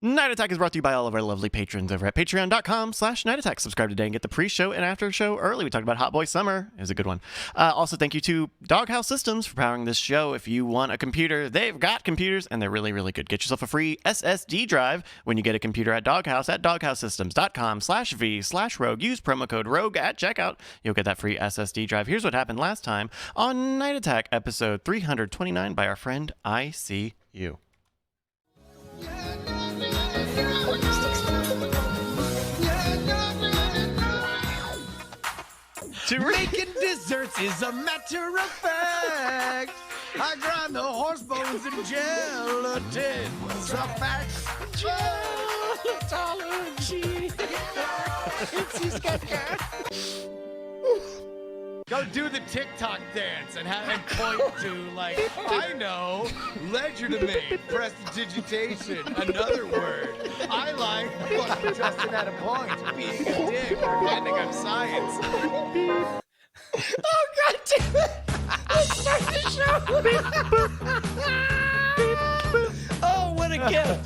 Night Attack is brought to you by all of our lovely patrons over at patreon.com/Night Attack. Subscribe today and get the pre-show and after-show early. We talked about Hot Boy Summer. It was a good one. Also, thank you to Doghouse Systems for powering this show. If you want a computer, they've got computers, and they're really, really good. Get yourself a free SSD drive when you get a computer at Doghouse at doghousesystems.com/v/rogue. Use promo code ROGUE at checkout. You'll get that free SSD drive. Here's what happened last time on Night Attack, episode 329 by our friend ICU. Making desserts is a matter of fact. I grind the horse bones and gelatin. It's a fact. Go do the TikTok dance and point to, like, I know, legerdemain, prestidigitation, another word. I like, fucking Justin at a point, being a dick, pretending I'm science. Oh, God damn it! Let's start the show! Oh, what a gift!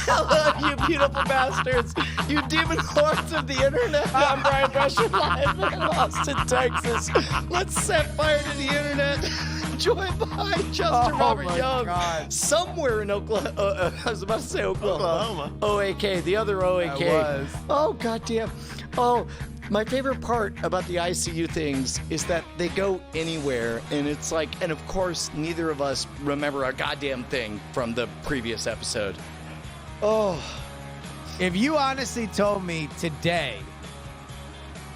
Hello, you beautiful bastards! You demon hordes of the internet! I'm Brian Drescher, live in Austin, Texas. Let's set fire to the internet. Joined by Justin Robert Young. God. Somewhere in Oklahoma. I was about to say Oklahoma. OAK, the other OAK. That was. Oh, goddamn. Oh, my favorite part about the ICU things is that they go anywhere, and it's like, and of course, neither of us remember a goddamn thing from the previous episode. Oh, If you honestly told me today,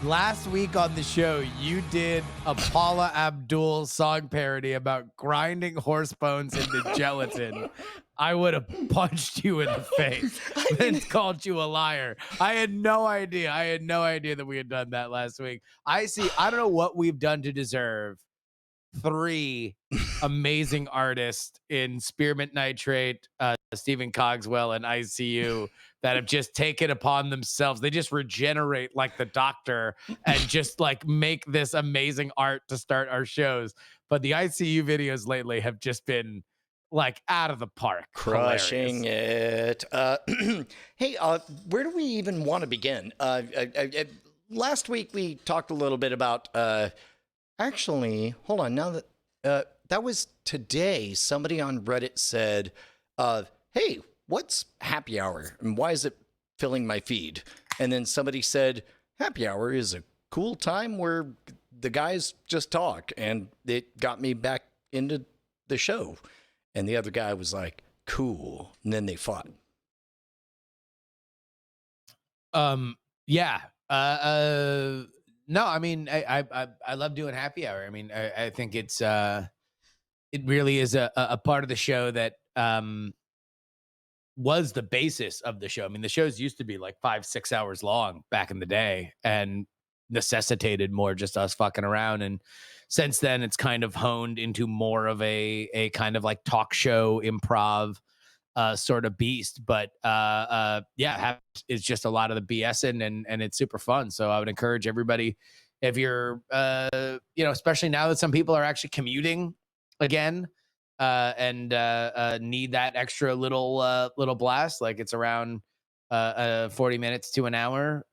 last week on the show, you did a Paula Abdul song parody about grinding horse bones into gelatin, I would have punched you in the face and called you a liar. I had no idea. That we had done that last week. I don't know what we've done to deserve 3 amazing artists in Spearmint Nitrate, Stephen Cogswell, and ICU that have just taken upon themselves. They just regenerate like the Doctor and just like make this amazing art to start our shows. But the ICU videos lately have just been like out of the park. crushing Hilarious. it. Hey, where do we even want to begin? Last week we talked a little bit about, actually, hold on. Now that, that was today, somebody on Reddit said, hey, what's happy hour and why is it filling my feed? And then somebody said, happy hour is a cool time where the guys just talk, and it got me back into the show. And the other guy was like, cool. And then they fought. Yeah. No, I mean, I love doing happy hour. I mean, I think it's, it really is a part of the show that, was the basis of the show. I mean, the shows used to be like 5-6 hours long back in the day and necessitated more just us fucking around. And since then, it's kind of honed into more of a kind of like talk show improv sort of beast. But yeah, it's just a lot of the BSing and it's super fun. So I would encourage everybody, if you're, especially now that some people are actually commuting again, and need that extra little blast, like it's around 40 minutes to an hour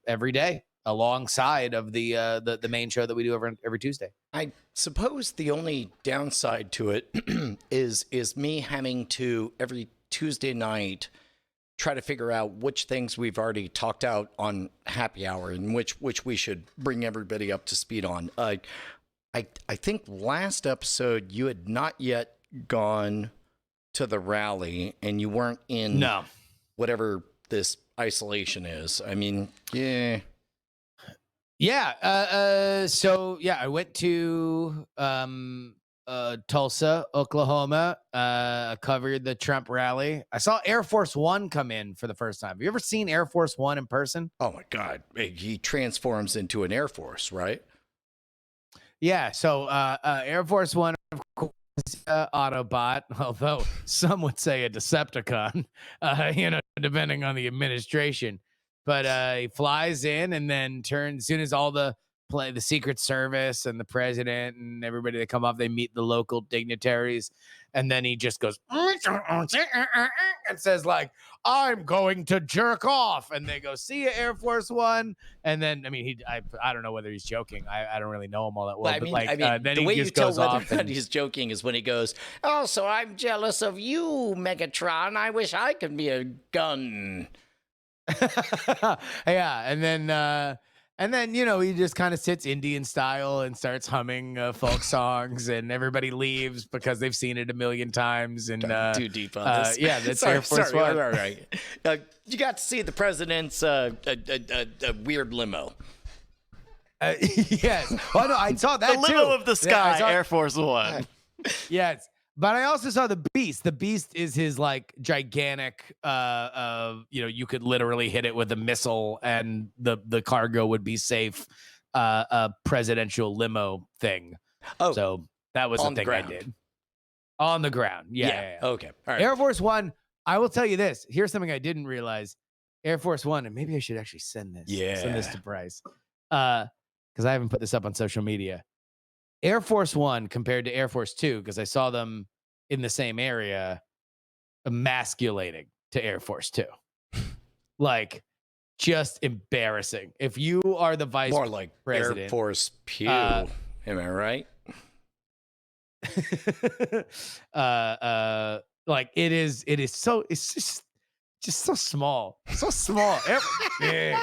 every day, alongside of the main show that we do every Tuesday. I suppose the only downside to it is me having to every Tuesday night try to figure out which things we've already talked out on happy hour and which we should bring everybody up to speed on. I think last episode you had not yet gone to the rally and you weren't in whatever this isolation is. I mean, yeah. Yeah. So yeah, I went to Tulsa, Oklahoma. Covered the Trump rally. I saw Air Force One come in for the first time. Have you ever seen Air Force One in person? Oh my God. He transforms into an Air Force, right? Yeah, so Air Force One, of course, Autobot, although some would say a Decepticon, depending on the administration. But he flies in and then turns, as soon as all the play the Secret Service and the president and everybody that come up. They meet the local dignitaries, and then he just goes and says like, "I'm going to jerk off," and they go, "See you, Air Force One." And then I mean, I don't know whether he's joking. I don't really know him all that well. But But then the he way just you tell goes whether or off. not And, he's joking is when he goes, "Oh, so I'm jealous of you, Megatron. I wish I could be a gun." yeah, and then he just kind of sits Indian style and starts humming folk songs, and everybody leaves because they've seen it a million times. And Too deep on this. yeah, that's sorry, Air Force One. All right. You got to see the president's weird limo. Yes. Oh no, I saw that The too. limo of the Yeah, I sky, saw- Air Force One. Yes. But I also saw the Beast. The Beast is his like gigantic you could literally hit it with a missile and the cargo would be safe presidential limo thing. Oh, So that was on the the thing I ground. did. On the ground. Yeah. Okay. All right. Air Force One, I will tell you this. Here's something I didn't realize. Air Force One, and maybe I should actually send this. Send this Yeah. to Bryce. Because I haven't put this up on social media. Air Force One compared to Air Force Two, because I saw them in the same area, emasculating to Air Force Two. Like, just embarrassing. If you are the vice More like president, Air Force Pew. Am I right? like it's just so small. So small. Big.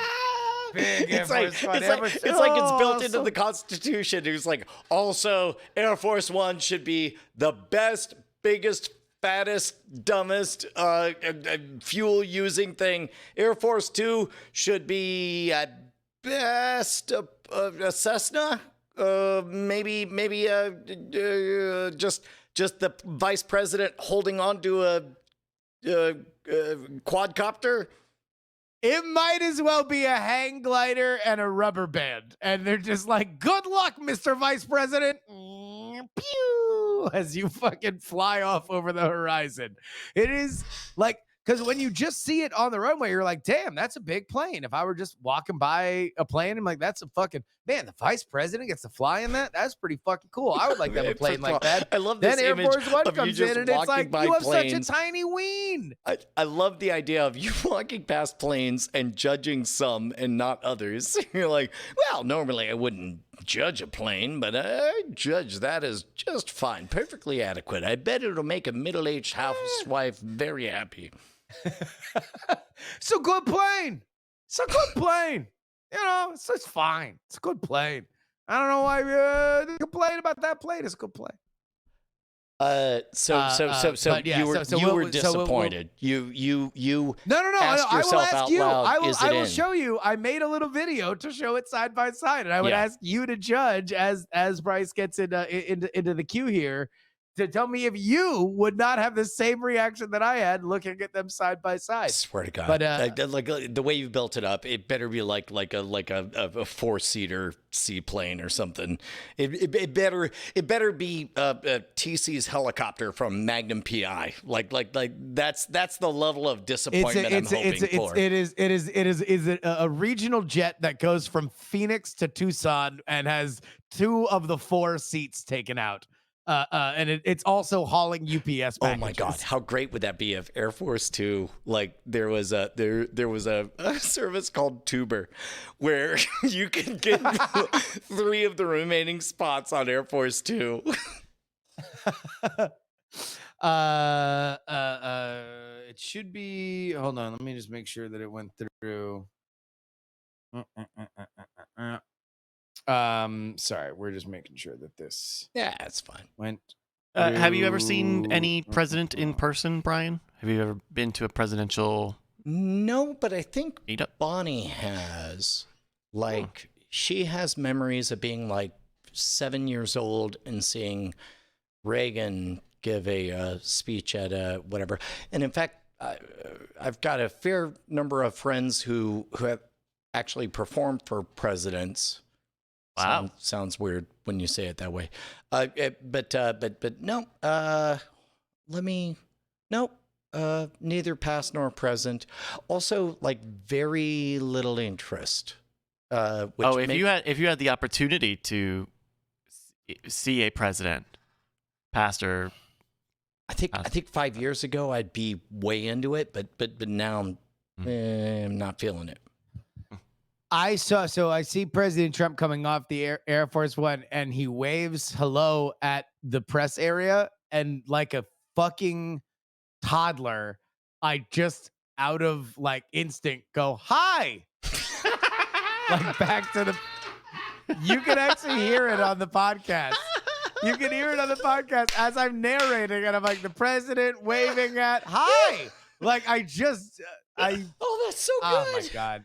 Big Air It's like Force One. it's built into the Constitution. It was like, also Air Force One should be the best, biggest, fattest, dumbest fuel using thing. Air Force Two should be at best a Cessna. Maybe just the vice president holding on to a quadcopter. It might as well be a hang glider and a rubber band. And they're just like, good luck, Mr. Vice President. Pew! As you fucking fly off over the horizon. It is like, because when you just see it on the runway, you're like, damn, that's a big plane. If I were just walking by a plane, I'm like, that's a fucking, man, the vice president gets to fly in that? That's pretty fucking cool. I would like to have a plane like that. I love this Then Air image Force One of you comes just in and it's walking like, by you have planes. such a tiny ween. I love the idea of you walking past planes and judging some and not others. You're like, well, normally I wouldn't judge a plane, but I judge that as just fine, perfectly adequate. I bet it'll make a middle-aged housewife very happy. It's a good plane. It's a good plane. It's fine. It's a good plane. I don't know why you complain about that plane. It's a good plane. So but yeah, you were so disappointed. You No. asked I will yourself ask out you. loud, I will. is it I will in? show you. I made a little video to show it side by side, and I would Yeah. ask you to judge as Bryce gets into the queue here to tell me if you would not have the same reaction that I had looking at them side by I side. swear to God, But, like the way you built it up, it better be like a four-seater seaplane or something. It better be TC's helicopter from Magnum PI. Like that's the level of disappointment I'm hoping for. It is a regional jet that goes from Phoenix to Tucson and has 2 of the 4 seats taken out. And it's also hauling UPS packages. Oh my God, how great would that be if Air Force Two, like there was a service called Tuber, where you can get 3 of the remaining spots on Air Force Two. It should be. Hold on, let me just make sure that it went through. Sorry, we're just making sure that this Yeah, it's fine. went. Have you ever seen any through- president in person, Brian? Have you ever been to a presidential No, but I think meetup? Bonnie has. Like, she has memories of being like 7 years old and seeing Reagan give a speech at a whatever. And in fact, I've got a fair number of friends who have actually performed for presidents. Wow. Sounds weird when you say it that way. But no. Neither past nor present. Also, like very little interest. Which if you had the opportunity to see a president, pastor, I think 5 years ago I'd be way into it, but now I'm not feeling it. I see President Trump coming off the Air Force One, and he waves hello at the press area, and like a fucking toddler, I just out of like instinct go hi, like back to the. You can actually hear it on the podcast. You can hear it on the podcast as I'm narrating, and I'm like the president waving at hi, like oh, that's so good. Oh my god.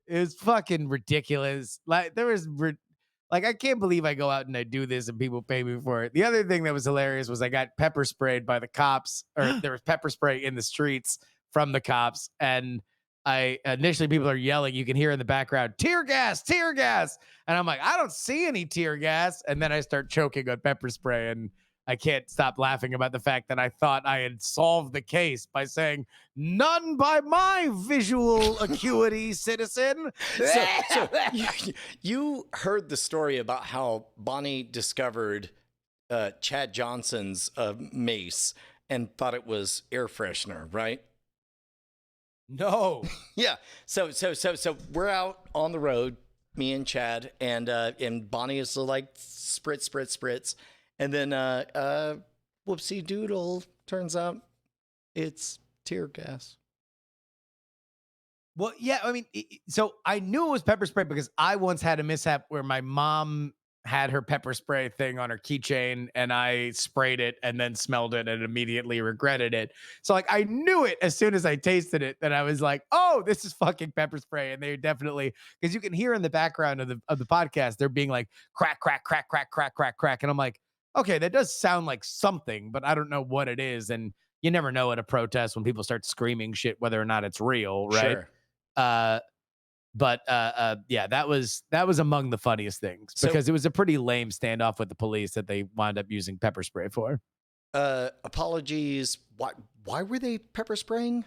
It was fucking ridiculous. Like I can't believe I go out and I do this and people pay me for it. The other thing that was hilarious was I got pepper sprayed by the cops, or there was pepper spray in the streets from the cops. And initially people are yelling, you can hear in the background, tear gas. And I'm like, I don't see any tear gas. And then I start choking on pepper spray, and I can't stop laughing about the fact that I thought I had solved the case by saying, none by my visual acuity, citizen. So you heard the story about how Bonnie discovered Chad Johnson's mace and thought it was air freshener, right? No. Yeah. So we're out on the road, me and Chad, and Bonnie is like spritz. And then, whoopsie doodle, turns out it's tear gas. Well, yeah, I mean, so I knew it was pepper spray because I once had a mishap where my mom had her pepper spray thing on her keychain, and I sprayed it and then smelled it and immediately regretted it. So like I knew it as soon as I tasted it, that I was like, oh, this is fucking pepper spray. And they definitely, because you can hear in the background of the podcast, they're being like crack, crack, crack, crack, crack, crack, crack. And I'm like, okay, that does sound like something, but I don't know what it is. And you never know at a protest when people start screaming shit, whether or not it's real, right? Sure. Yeah, that was among the funniest things, because it was a pretty lame standoff with the police that they wound up using pepper spray for. Apologies. Why were they pepper spraying?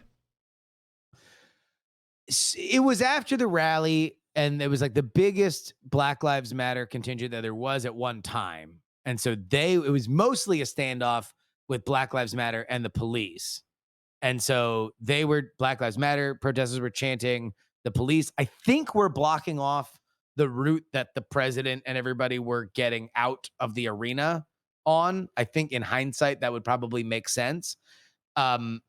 It was after the rally, and it was like the biggest Black Lives Matter contingent that there was at one time. And so it was mostly a standoff with Black Lives Matter and the police. And so Black Lives Matter protesters were chanting. The police, I think, were blocking off the route that the president and everybody were getting out of the arena on. I think in hindsight, that would probably make sense. And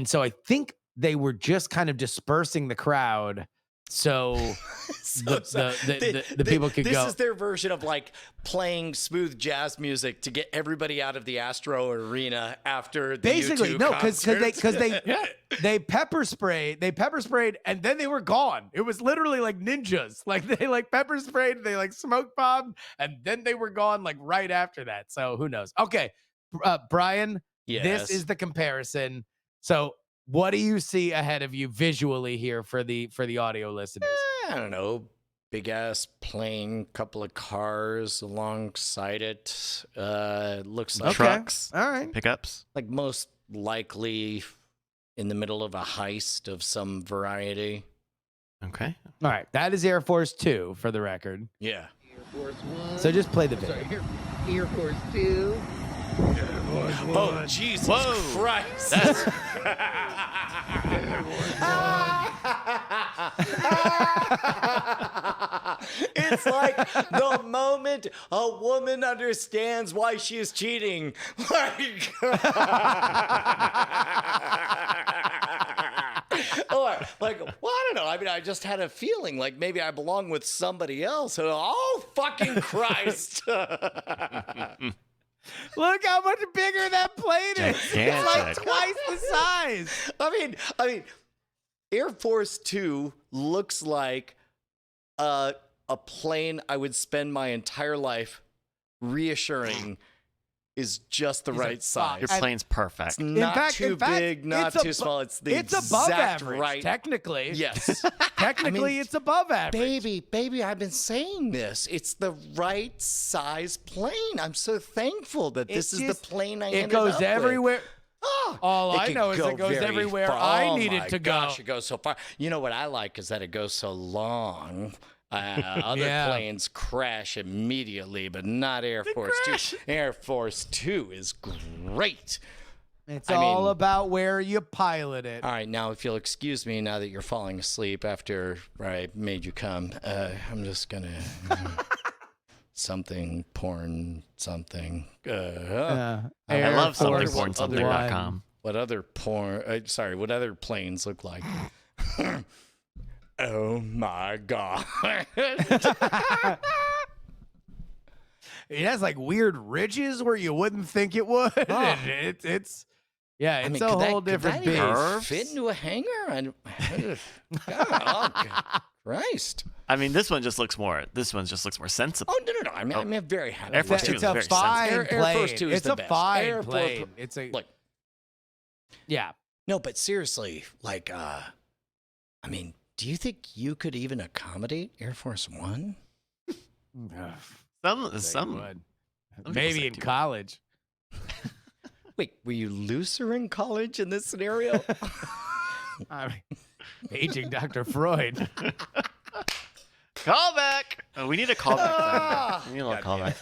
so I think they were just kind of dispersing the crowd so the people could go. This is their version of like playing smooth jazz music to get everybody out of the Astro Arena after the basically U2 no, because they yeah. they pepper sprayed, and then they were gone. It was literally like ninjas. Like they like pepper sprayed, they like smoke bombed, and then they were gone like right after that. So who knows? Okay, Brian, yes. This is the comparison. So what do you see ahead of you visually here for the audio listeners? I don't know. Big ass plane, couple of cars alongside it. Looks like trucks. All right. Pickups. Like most likely in the middle of a heist of some variety. Okay. All right. That is Air Force 2 for the record. Yeah. Air Force 1. So just play the video. Sorry, Air Force 2. Oh, Jesus Christ. It's like the moment a woman understands why she's cheating. Like, or like, well, I don't know. I mean, I just had a feeling like maybe I belong with somebody else. Oh, fucking Christ. Look how much bigger that plane is. It's like Gigantic. twice the size. I mean, Air Force 2 looks like a plane I would spend my entire life reassuring is just the right size. Your plane's perfect. It's not too big, not too small. It's the above exact average, right. technically. Yes. Technically, it's above average. Baby, I've been saying this. It's the right size plane. I'm so thankful that this is the plane I ended It goes up everywhere. All I could know is go it goes very everywhere far. I Oh need my it to gosh, go. it goes so far. You know what I like is that it goes so long. Other planes crash immediately, but not Air Force Two. Air Force Two is great. It's all about where you pilot it. All right, now if you'll excuse me, now that you're falling asleep after I made you come, I'm just gonna something porn something. I love somethingpornsomething.com. What other what other planes look like? Oh my god! It has like weird ridges where you wouldn't think it would. And it's a whole different beast. beast. Fit into a hangar? God, Christ! I mean, this one just looks more sensible. Oh no! I'm very happy. Air Force Two It's is a very fine sensible. plane. Air Force Two is it's the a best. fine plane. It's a look. Yeah. No, but seriously, like, I mean, do you think you could even accommodate Air Force One? Some Maybe in college. Wait, were you looser in college in this scenario? I mean, aging Dr. Freud. Callback. Oh, we need a callback. We need a little callback.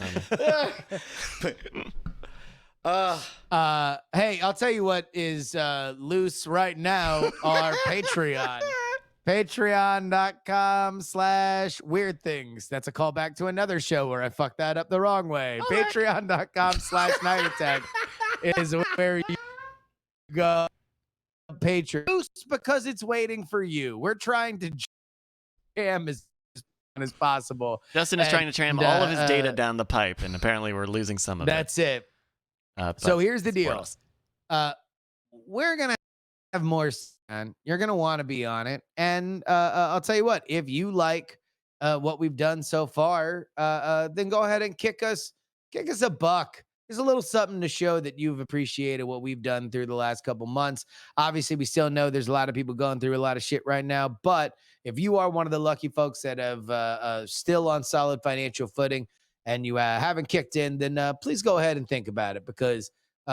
Hey, I'll tell you what is loose right now. Our Patreon. Patreon.com/weird things. That's a callback to another show where I fucked that up the wrong way. Patreon.com/night attack is where you go. Patreon. Loose because it's waiting for you. We're trying to jam as possible. Justin is trying to tram all of his data down the pipe, and apparently we're losing some of it. That's it. So here's the deal. We're going to have more. You're going to want to be on it. And I'll tell you what, if you like what we've done so far, then go ahead and kick us a buck. There's a little something to show that you've appreciated what we've done through the last couple months. Obviously, we still know there's a lot of people going through a lot of shit right now. But if you are one of the lucky folks that have still on solid financial footing and you haven't kicked in, then please go ahead and think about it, because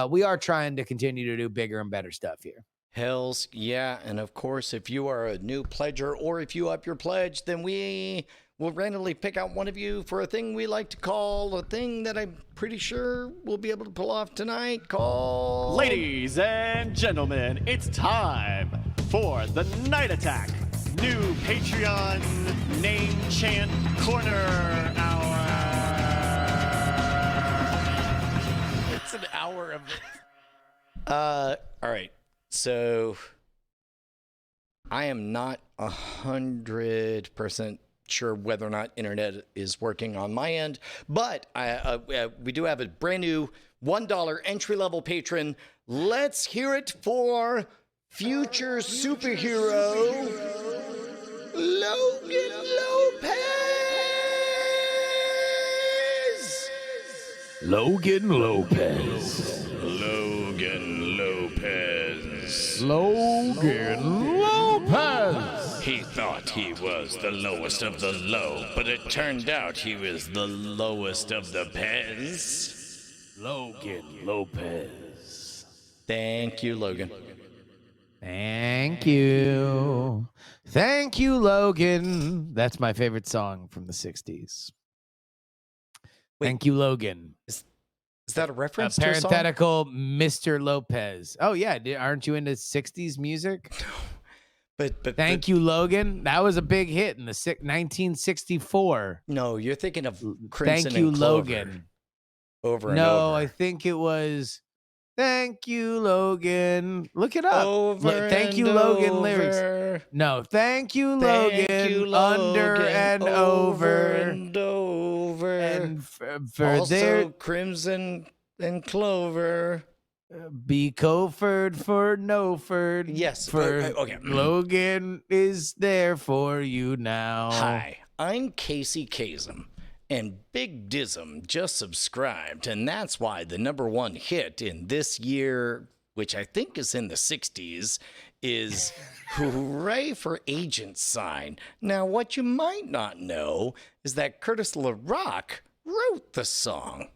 we are trying to continue to do bigger and better stuff here. Hells yeah. And of course, if you are a new pledger or if you up your pledge, then we will randomly pick out one of you for a thing we like to call a thing that I'm pretty sure we'll be able to pull off tonight called... Ladies and gentlemen, it's time for the Night Attack new Patreon name chant corner hour. It's an hour of it. All right. So I am not 100% sure whether or not internet is working on my end, but we do have a brand new $1 entry-level patron. Let's hear it for future superhero Logan Lopez. Logan Lopez. Logan Lopez. Logan Lopez. He thought he was the lowest of the low, but it turned out he was the lowest of the Pez. Logan Lopez. Thank you, Logan. Thank you. Thank you, Logan. That's my favorite song from the 60s. Wait. Thank you, Logan. Is that a A reference to a song? parenthetical Mr. Lopez. Oh, yeah. Aren't you into 60s music? But Thank you, Logan. That was a big hit in the 1964. No, you're thinking of Crimson Thank you, and Clover Logan. over and No, over. I think it was Thank you, Logan. Look it up. Over Thank you, and Logan lyrics. over. No, thank you, Thank Logan. you, Under Logan. and over over. and over. And for also, there, Crimson and Clover. be Coford for Noford. Yes. For Okay. Logan is there for you now. Hi, I'm Casey Kasem, and Big Dism just subscribed, and that's why the #1 hit in this year, which I think is in the 60s, is Hooray for Agent Sign. Now, what you might not know is that Curtis LaRock wrote the song.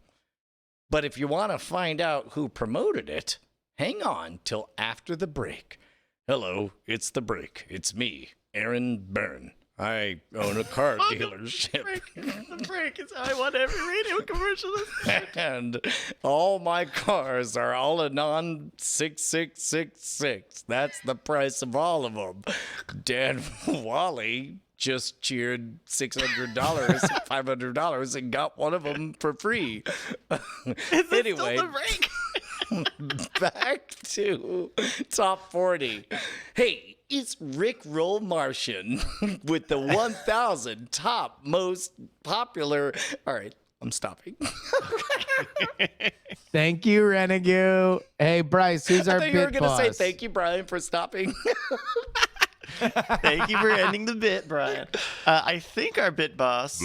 But if you want to find out who promoted it, Hang on till after the break. Hello, it's the break. It's me, Aaron Byrne. I own a car dealership. The break is how I want every radio commercial. And all my cars are all a non 6666. That's the price of all of them. Dan Wally just cheered $600, $500, and got one of them for free. Anyway, Still the break. back to top 40. Hey, it's Rick Roll Martian with the 1,000 top most popular. All right, I'm stopping. Thank you, Renegade. Hey, Bryce, who's our I thought you were bit going to say boss? thank you, Brian, for stopping. Thank you for ending the bit, Brian. I think our bit boss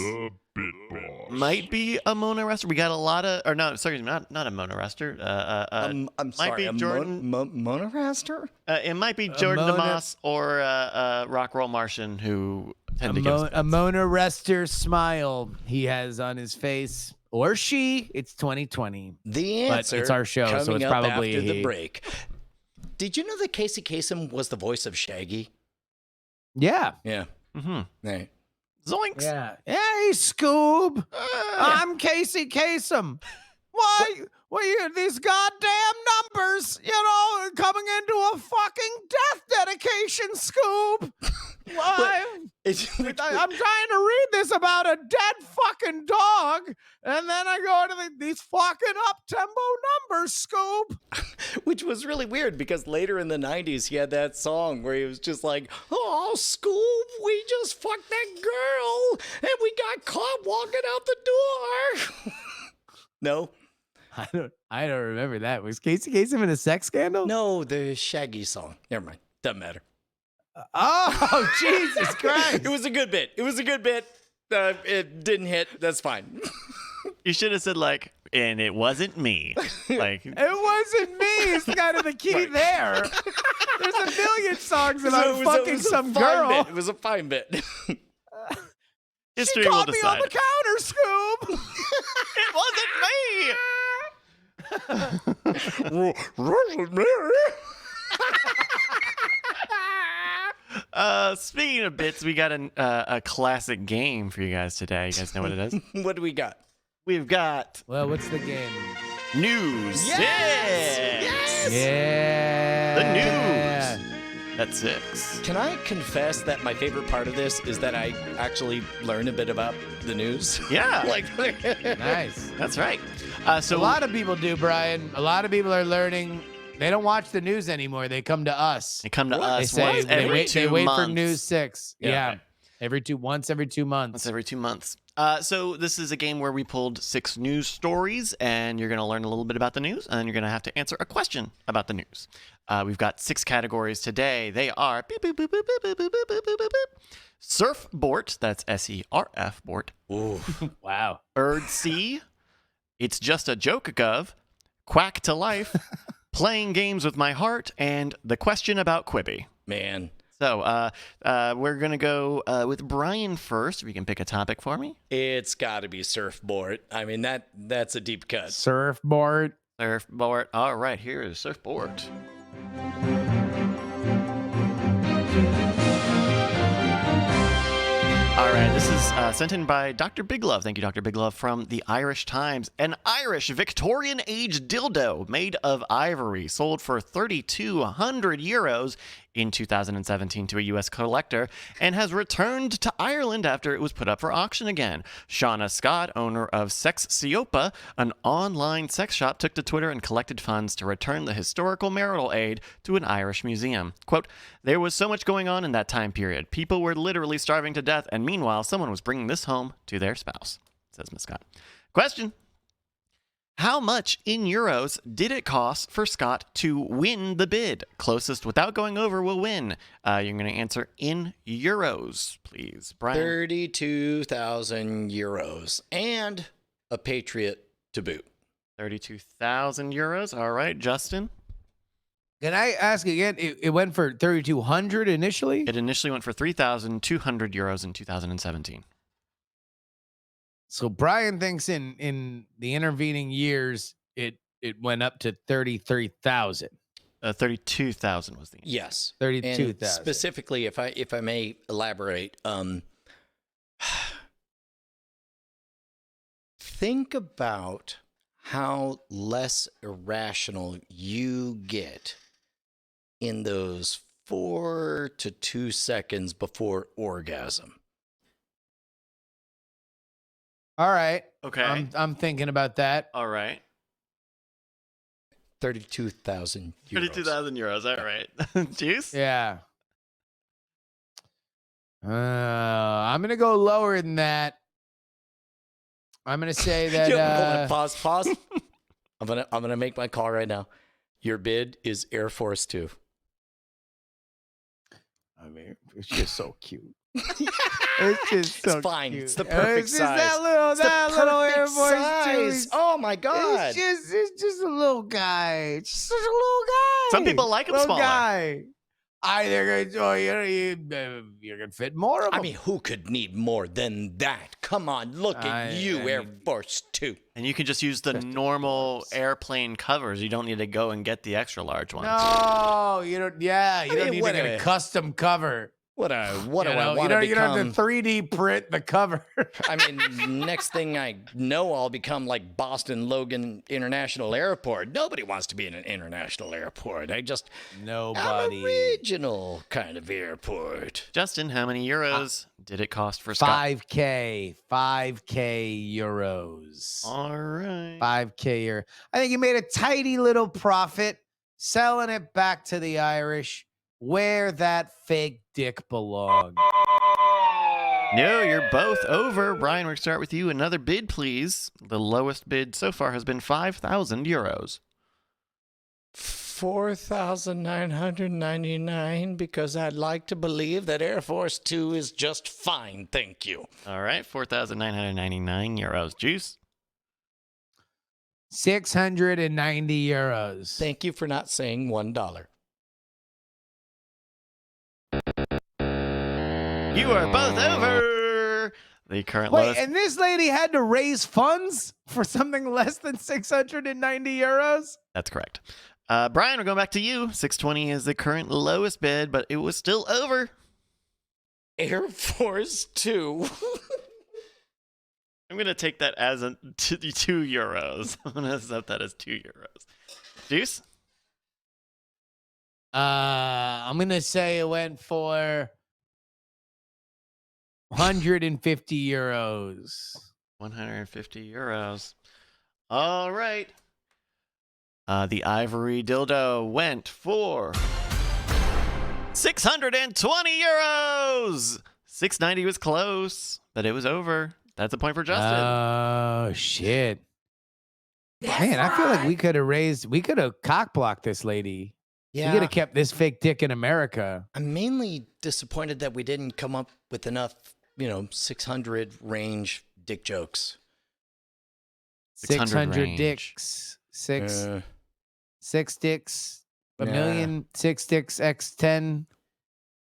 might be a Mona Rester. We got a lot of, or no, sorry, not a Mona Rester. I'm might sorry, be Jordan. Mona Raster? It might be Jordan Mona- DeMoss or Rock Roll Martian who tend to give us A bits. Mona Rester smile he has on his face, or she. It's 2020. The But answer it's our show, so coming it's up probably after the he. break. Did you know that Casey Kasem was the voice of Shaggy? Yeah. Yeah. Mm-hmm. Right. Zoinks. Yeah. Hey, Scoob. I'm Casey Kasem. Why? Well, these goddamn numbers, coming into a fucking death dedication, Scoob. Why? I'm trying to read this about a dead fucking dog, and then I go into these fucking up-tempo numbers, Scoob. Which was really weird because later in the 90s, he had that song where he was just like, oh, Scoob, we just fucked that girl and we got caught walking out the door. No? I don't remember that. Was Casey Kasem in a sex scandal? No, the Shaggy song. Never mind. Doesn't matter. Oh, Jesus Christ. It was a good bit. It didn't hit. That's fine. You should have said and it wasn't me. Like, It wasn't me. It's kind of the key there. There's a million songs about fucking some girl. Bit. It was a fine bit. history She will caught me on decide. the counter, Scoob. It wasn't me. Speaking of bits, we got a classic game for you guys today. You guys know what it is? What do we got? We've got Well, what's the game? news. Yes! Yeah. The news. That's 6. Can I confess that my favorite part of this is that I actually learn a bit about the news? Yeah, Nice. that's right. So A lot of people do, Brian. A lot of people are learning. They don't watch the news anymore. They come to us. they come to They us say once every they 2 wait months. for News 6. Yeah. Yeah. Once every 2 months. Once every 2 months. So this is a game where we pulled 6 news stories, and you're going to learn a little bit about the news, and you're going to have to answer a question about the news. We've got 6 categories today. They are beep, boop, boop, boop, boop, boop, boop, boop, boop, boop, boop. Surfboard, that's SERF board. Ooh. Wow. Erd C, it's just a joke gov, quack to life, playing games with my heart, and the question about Quibi. Man. So we're going to go with Brian first, if you can pick a topic for me. It's got to be surfboard. I mean, that's a deep cut. Surfboard. Surfboard. All right, here is surfboard. All right, this is sent in by Dr. Biglove. Thank you, Dr. Biglove, from the Irish Times. An Irish Victorian age dildo made of ivory sold for 3,200 euros in 2017 to a U.S. collector and has returned to Ireland after it was put up for auction again. Shauna Scott, owner of Sex Siopa, an online sex shop, took to Twitter and collected funds to return the historical marital aid to an Irish museum. Quote, there was so much going on in that time period. People were literally starving to death, and meanwhile, someone was bringing this home to their spouse, says Miss Scott. Question. How much in euros did it cost for Scott to win the bid? Closest without going over will win. You're going to answer in euros, please. Brian? 32,000 euros and a Patriot to boot. 32,000 euros. All right, Justin? Can I ask again? It went for 3,200 initially? It initially went for 3,200 euros in 2017. So Brian thinks in the intervening years, it went up to 33,000. 32,000 was the answer. Yes. 32,000. And specifically, if I may elaborate, think about how less irrational you get in those 4 to 2 seconds before orgasm. All right. Okay. I'm thinking about that. All right. 32,000 euros. 32,000 euros. All right. Juice? Yeah. I'm gonna go lower than that. I'm gonna say that. Yo, hold on, pause. I'm gonna make my call right now. Your bid is Air Force 2. I mean, it's just so cute. It's just so It's fine. cute. It's the perfect It's just size. that little Air Perfect Force size. Two. Oh my god. It's just a little guy. It's just a little guy. Some people like him little smaller. guy. You're gonna fit more of them. I mean, who could need more than that? Come on, look at you, Air Force 2. And you can just use the normal airplane covers. You don't need to go and get the extra large ones. no, you don't. Yeah, you I don't mean, need to get a custom cover. What do I want to You don't have become? to 3D print the cover. I mean, next thing I know, I'll become like Boston Logan International Airport. Nobody wants to be in an international airport. I'm Nobody. original kind of airport. Justin, how many euros did it cost for Scott? 5K euros. All right. 5K euro. I think he made a tidy little profit selling it back to the Irish where that fake dick belonged. No, you're both over. Brian, we're going to start with you. Another bid, please. The lowest bid so far has been 5,000 euros. 4,999 because I'd like to believe that Air Force 2 is just fine. Thank you. All right, 4,999 euros. Juice? 690 euros. Thank you for not saying $1. You are both over. The current Wait, lowest. and this lady had to raise funds for something less than 690 euros? That's correct. Brian, we're going back to you. 620 is the current lowest bid, but it was still over. Air Force 2. I'm going to take that as 2 euros. I'm going to accept that as 2 euros. Juice? I'm going to say it went for 150 euros. 150 euros. All right. The ivory dildo went for 620 euros. 690 was close, but it was over. That's a point for Justin. Oh, shit. Man, I feel like we could have cock blocked this lady. We could have kept this fake dick in America. I'm mainly disappointed that we didn't come up with enough, 600 range dick jokes. 600 range. dicks. Six dicks. A Yeah. million. 6 dicks x 10.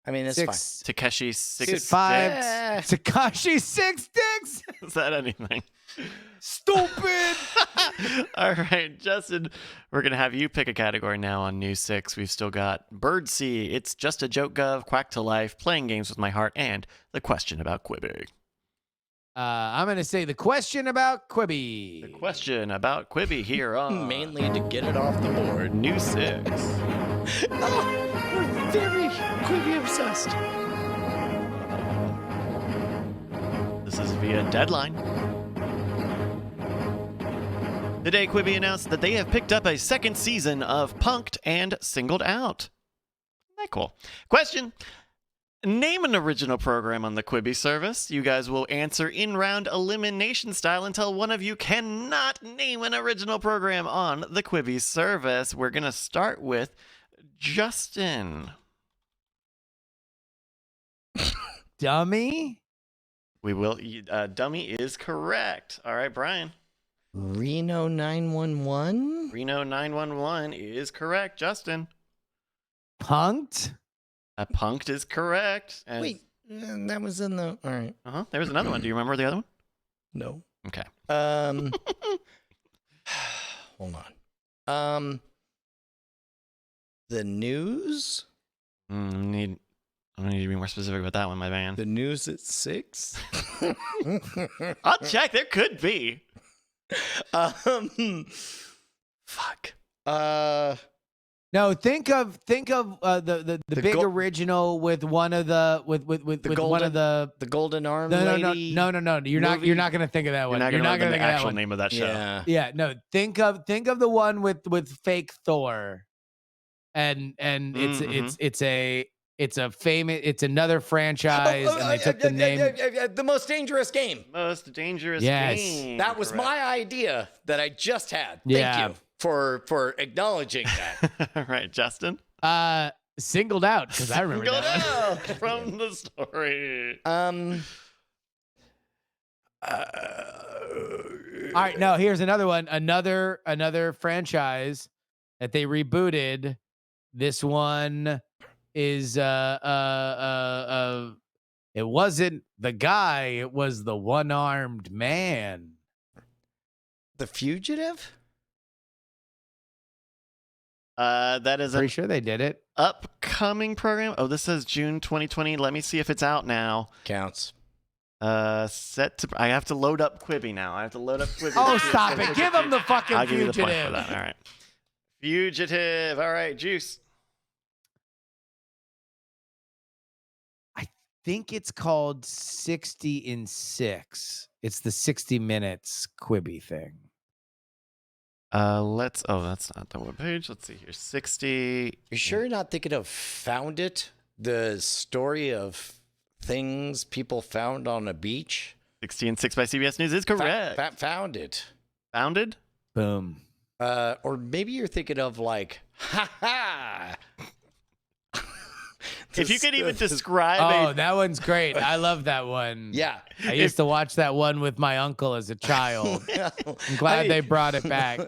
I mean, it's Six. Takeshi 6. 5. Yeah. Takashi 6 dicks. Is that anything? Stupid. All right, Justin, we're going to have you pick a category now on New 6. We've still got Birdsea, It's Just a Joke Gov, Quack to Life, Playing Games with My Heart, and the question about Quibi. I'm going to say the question about Quibi. The question about Quibi here on Mainly to get it off the board. New 6. Oh, we're very Quibi obsessed. This is via Deadline. Today, Quibi announced that they have picked up a second season of Punk'd and Singled Out. Isn't that cool? Question. Name an original program on the Quibi service. You guys will answer in-round elimination style until one of you cannot name an original program on the Quibi service. We're going to start with Justin. Dummy. We will. Dummy is correct. All right, Brian. Reno 911? Reno 911 is correct. Justin. Punked. Punk'd is correct. And Wait, that was in the... All right. There was another one. Do you remember the other one? No. Okay. Hold on. The news? I need to be more specific about that one, my man. The news at 6? I'll check. There could be. Fuck. No, think of the big original with one of the with one of the Golden Arm no Lady. no. You're movie? not gonna think of that one. You're not gonna gonna think the of that actual one. name of that show. Yeah. Yeah, no. Think of the one with fake Thor, and it's another franchise, and they took the name. The Most Dangerous Game. Most dangerous Yes. game. That was Correct. my idea that I just had. Yeah. Thank you for acknowledging that. All right, Justin. Singled out because I remember Go that one. down from the story. All right, no, here's another one. Another franchise that they rebooted. This one is it wasn't the guy, it was the one-armed man. The Fugitive? That is Pretty an sure they did it. upcoming program. Oh, this says June 2020. Let me see if it's out now. Counts. Set to. I have to load up Quibi now. I have to load up Quibi. Oh, stop it. Give him the fucking I'll give you the point for Fugitive. that. All right. Fugitive. All right, Juice. I think it's called 60 in 6. It's the 60 minutes Quibi thing. Let's. Oh, that's not the webpage. Let's see here. 60. You sure you're not thinking of Found It? The story of things people found on a beach? 60 and 6 by CBS News is correct. Found It. Founded? Boom. Or maybe you're thinking of like, ha ha. If you could even describe Oh, a that one's great. I love that one. Yeah. I used to watch that one with my uncle as a child. I'm glad they brought it back.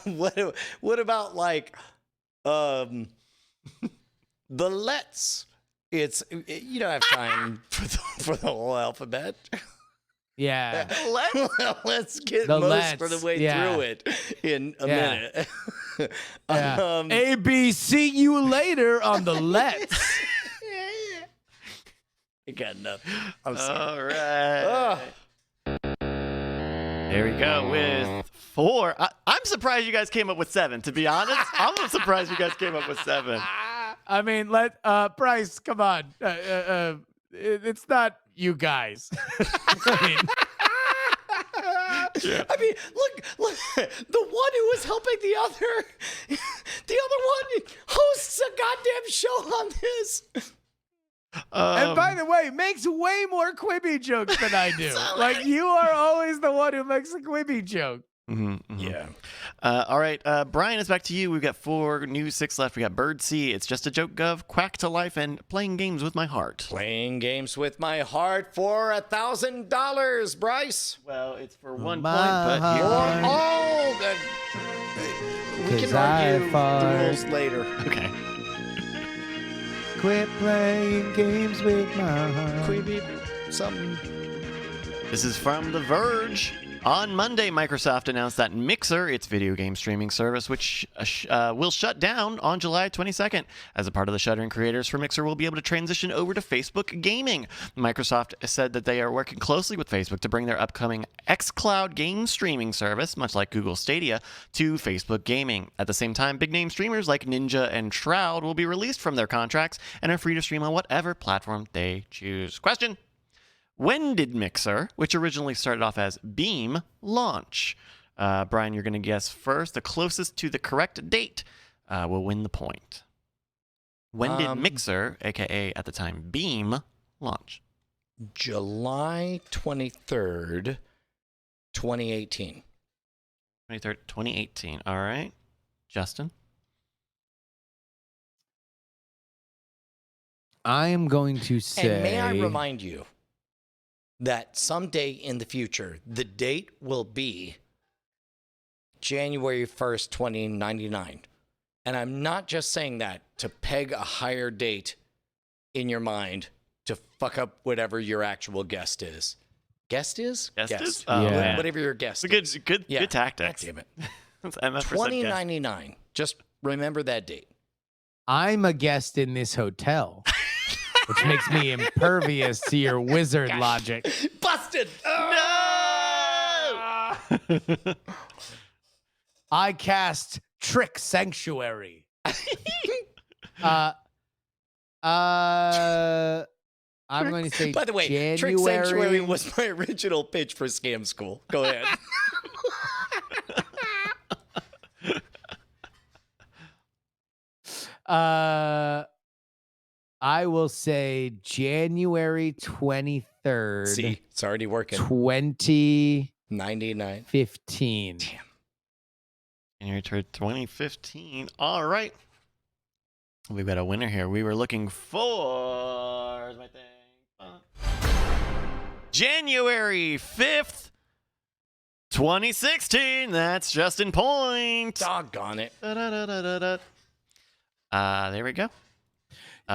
What about like the Let's? It's you don't have time for the whole alphabet. Yeah. Let's get The most of the Let's, way yeah. through it in a Yeah. minute. Yeah. A, B, see you later on the Let's. I got nothing. I'm sorry. All right. There we go with 4. I'm surprised you guys came up with 7. To be honest, I'm surprised you guys came up with 7. I mean, Bryce, come on. It's not you guys. I mean, look, the one who was helping the other one hosts a goddamn show on this. And by the way, makes way more Quibi jokes than I do. Like, you are always the one who makes a Quibi joke. Yeah. All right, Brian, it's back to you. We've got 4 new 6 left. We got Birdsea, It's Just a Joke Gov, Quack to Life, and Playing Games with My Heart. Playing games with my heart for $1,000, Bryce. Well, it's for 1 My point, but here. heart. Oh, we 'Cause can argue I the fart. rules later. Okay. Quit playing games with my heart. Quibi, something. This is from The Verge. On Monday, Microsoft announced that Mixer, its video game streaming service, which will shut down on July 22nd. As a part of the shuttering, creators for Mixer will be able to transition over to Facebook Gaming. Microsoft said that they are working closely with Facebook to bring their upcoming xCloud game streaming service, much like Google Stadia, to Facebook Gaming. At the same time, big-name streamers like Ninja and Shroud will be released from their contracts and are free to stream on whatever platform they choose. Question: when did Mixer, which originally started off as Beam, launch? Brian, you're going to guess first. The closest to the correct date will win the point. When did Mixer, a.k.a. at the time Beam, launch? July 23rd, 2018. 23rd, 2018. All right. Justin? I am going to say. And may I remind you that someday in the future, the date will be January 1st, 2099. And I'm not just saying that to peg a higher date in your mind to fuck up whatever your actual guest is. Guest is? Guest Guest. is? Oh, Yeah. man. Whatever your guest It's is. good Yeah. tactics. God damn it. That's MF% guess. 2099. Just remember that date. I'm a guest in this hotel, which makes me impervious to your wizard logic. Busted. No! I cast Trick Sanctuary. I'm going to say By the way, January. Trick Sanctuary was my original pitch for Scam School. Go ahead. I will say January 23rd. See, it's already working. 2015. 99. January 2015. All right. We've got a winner here. We were looking for... Where's my thing? January 5th, 2016. That's Justin Point. Doggone it. There we go.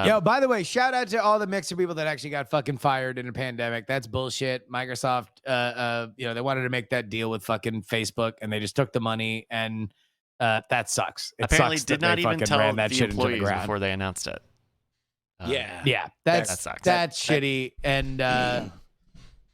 Yo, by the way, shout out to all the Mixer people that actually got fucking fired in a pandemic. That's bullshit. Microsoft, they wanted to make that deal with fucking Facebook, and they just took the money, and that sucks. It Apparently sucks did that not they even fucking tell ran that the shit into the employees ground. before they announced it. Yeah. That sucks. That's shitty. And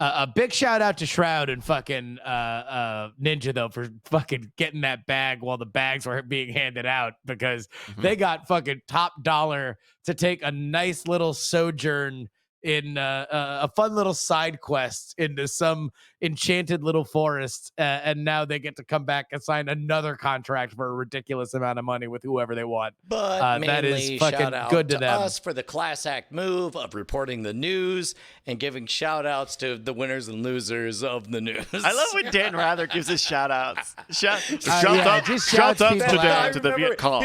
a big shout out to Shroud and fucking Ninja though for fucking getting that bag while the bags were being handed out, because they got fucking top dollar to take a nice little sojourn in a fun little side quest into some enchanted little forest, and now they get to come back and sign another contract for a ridiculous amount of money with whoever they want. But that mainly is fucking shout out good to to them. us for the class act move of reporting the news and giving shout outs to the winners and losers of the news. I love when Dan Rather gives us shout outs. Shout just out shouts to people the out. to the Viet Cong.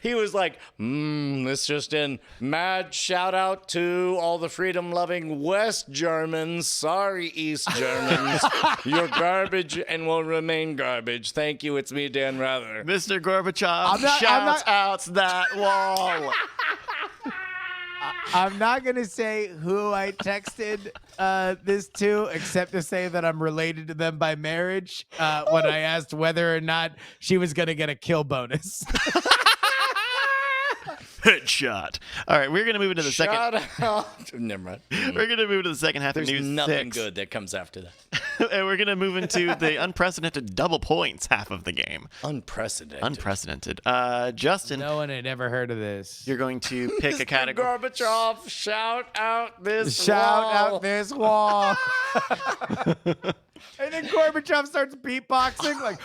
He was like, this just in. Mad shout out to all the freedom loving West Germans. Sorry, East Germans. You're garbage and will remain garbage. Thank you. It's me, Dan Rather. Mr. Gorbachev I'm shouts out that wall. I'm not going to say who I texted this to, except to say that I'm related to them by marriage when I asked whether or not she was going to get a kill bonus. Headshot. All right, we're gonna move into the second. Shout out. Never mind. We're gonna move into the second half There's of news nothing 6. good that comes after that. And we're gonna move into the unprecedented double points half of the game. Unprecedented. Justin, No one had ever heard of this. you're going to pick a Mr. category. Gorbachev, shout out this Shout wall. out this wall. And then Gorbachev starts beatboxing like...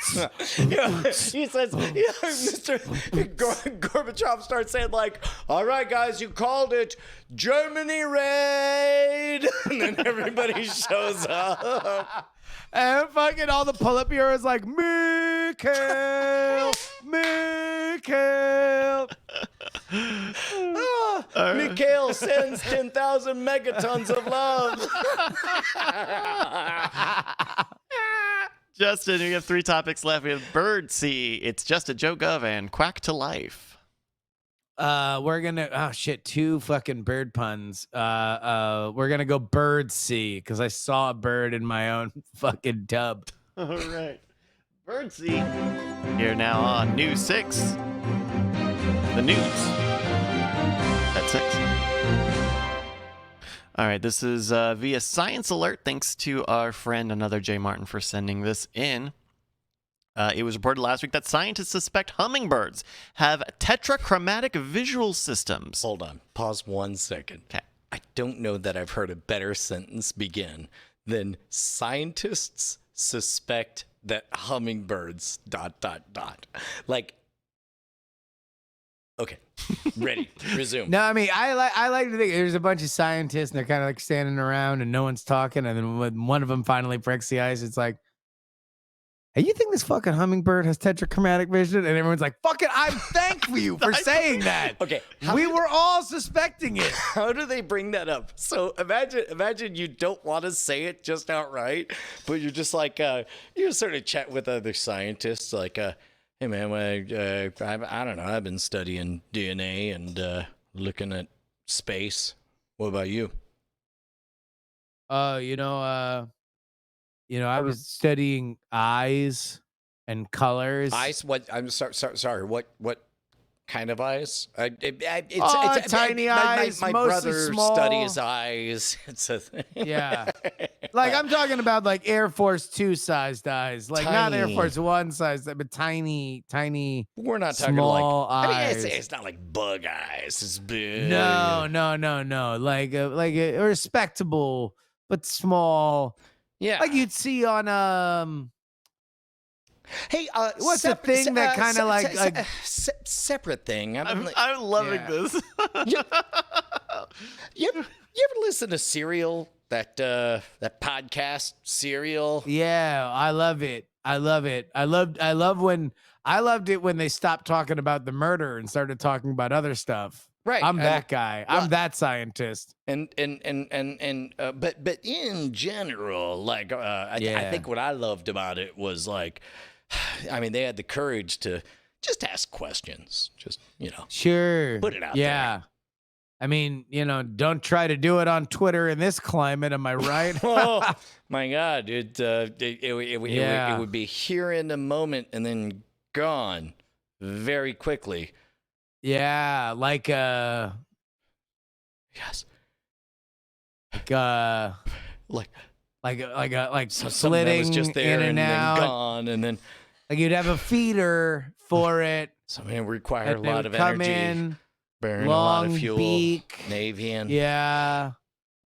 He says, Mr. Gorbachev starts saying like, all right, guys, you called it Germany raid. And then everybody shows up. And fucking all the pull-up bureaus like, Mikhail. Mikhail sends 10,000 megatons of love. Justin, we have 3 topics left. We have Birdsea, It's Just a Joke of, and Quack to Life. We're gonna 2 fucking bird puns. We're gonna go Birdsea because I saw a bird in my own fucking tub. All right. Birdsea. Here now on News 6. The news. At 6. All right, this is via Science Alert. Thanks to our friend, another Jay Martin, for sending this in. It was reported last week that scientists suspect hummingbirds have tetrachromatic visual systems. Hold on. Pause 1 second. Okay. I don't know that I've heard a better sentence begin than scientists suspect that hummingbirds ... Like, okay. Ready. Resume. No, I mean I like to think there's a bunch of scientists and they're kind of like standing around and no one's talking, and then when one of them finally breaks the ice, it's like, hey, you think this fucking hummingbird has tetrachromatic vision? And everyone's like, fucking, I'm thankful you for saying that. Okay. We were all suspecting it. How do they bring that up? So imagine you don't want to say it just outright, but you're just like, you sort of chat with other scientists like, hey man, I don't know, I've been studying DNA and looking at space. What about you? I was studying eyes and colors. Ice? What? I'm sorry. What? kind of eyes. It's tiny eyes, My mostly brother small. studies eyes. It's a thing. Yeah. Like I'm talking about like Air Force 2 sized eyes. Like not Air Tiny. Force 1 sized, but tiny. We're not talking small like. eyes. It's not like bug eyes. It's big. No. Like a respectable but small. Yeah. Like you'd see on Hey, what's the thing that kind of like separate thing? I'm loving Yeah. this. You ever listen to Serial? That podcast Serial? Yeah, I love it. I loved it when they stopped talking about the murder and started talking about other stuff. Right. I'm that guy. I'm that scientist. But in general, like I think what I loved about it was like, I mean, they had the courage to just ask questions, just Sure. put it out yeah. I mean, don't try to do it on Twitter in this climate. Am I right? Oh my God, it Yeah. would be here in a moment and then gone very quickly. Yeah, like Yes, like so something that splitting was just there in and out. then gone, and then Like you'd have a feeder for it. something would require a and they lot would of come energy, in, burn a lot of long fuel, beak. Navian. Yeah.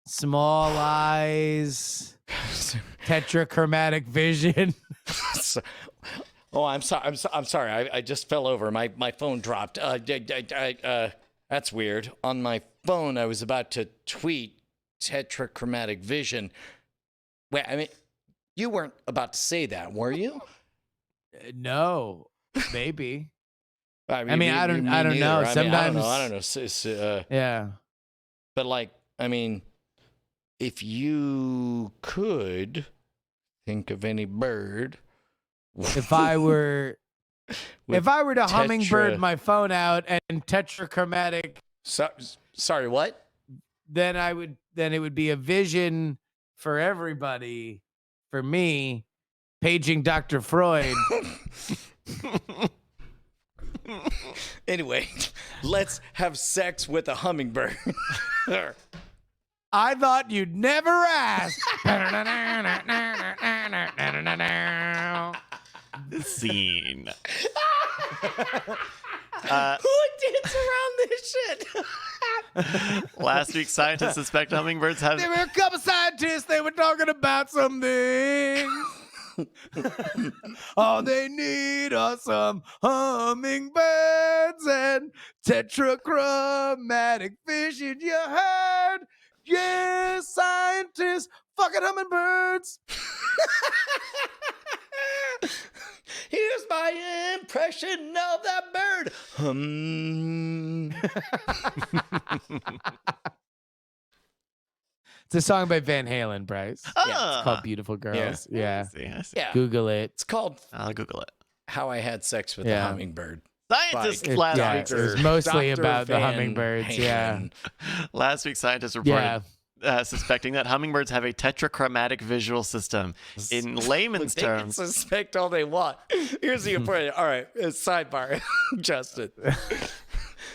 Small eyes. Tetrachromatic vision. So- oh, I'm sorry. I'm sorry. I just fell over. My phone dropped. That's weird. On my phone, I was about to tweet tetrachromatic vision. Wait, I mean, you weren't about to say that, were you? No, maybe. I mean, me I don't neither. know. I Sometimes, don't know. yeah. But like, I mean, if you could think of any bird, If I were to hummingbird my phone out and tetrachromatic, sorry, what? then it would be a vision for everybody. For me, paging Dr. Freud. Anyway, let's have sex with a hummingbird. I thought you'd never ask. Scene. Who dance around this shit? Last week, scientists suspect hummingbirds have. There were a couple scientists. They were talking about some things. All they need are some hummingbirds and tetrachromatic vision. You heard? Yeah, scientists, fucking hummingbirds. Here's my impression of that bird. It's a song by Van Halen, Bryce. Ah, It's called Beautiful Girls. Yeah. I see. Yeah, Google it. it's called I'll Google it. How I Had Sex with a Yeah. Hummingbird. Scientists By last yeah, week. it was mostly Dr. about the Van hummingbirds. Yeah. Halen. Last week, scientists reported Yeah. suspecting that hummingbirds have a tetrachromatic visual system. In layman's They can terms, suspect all they want. Here's the important. All right, sidebar, Justin.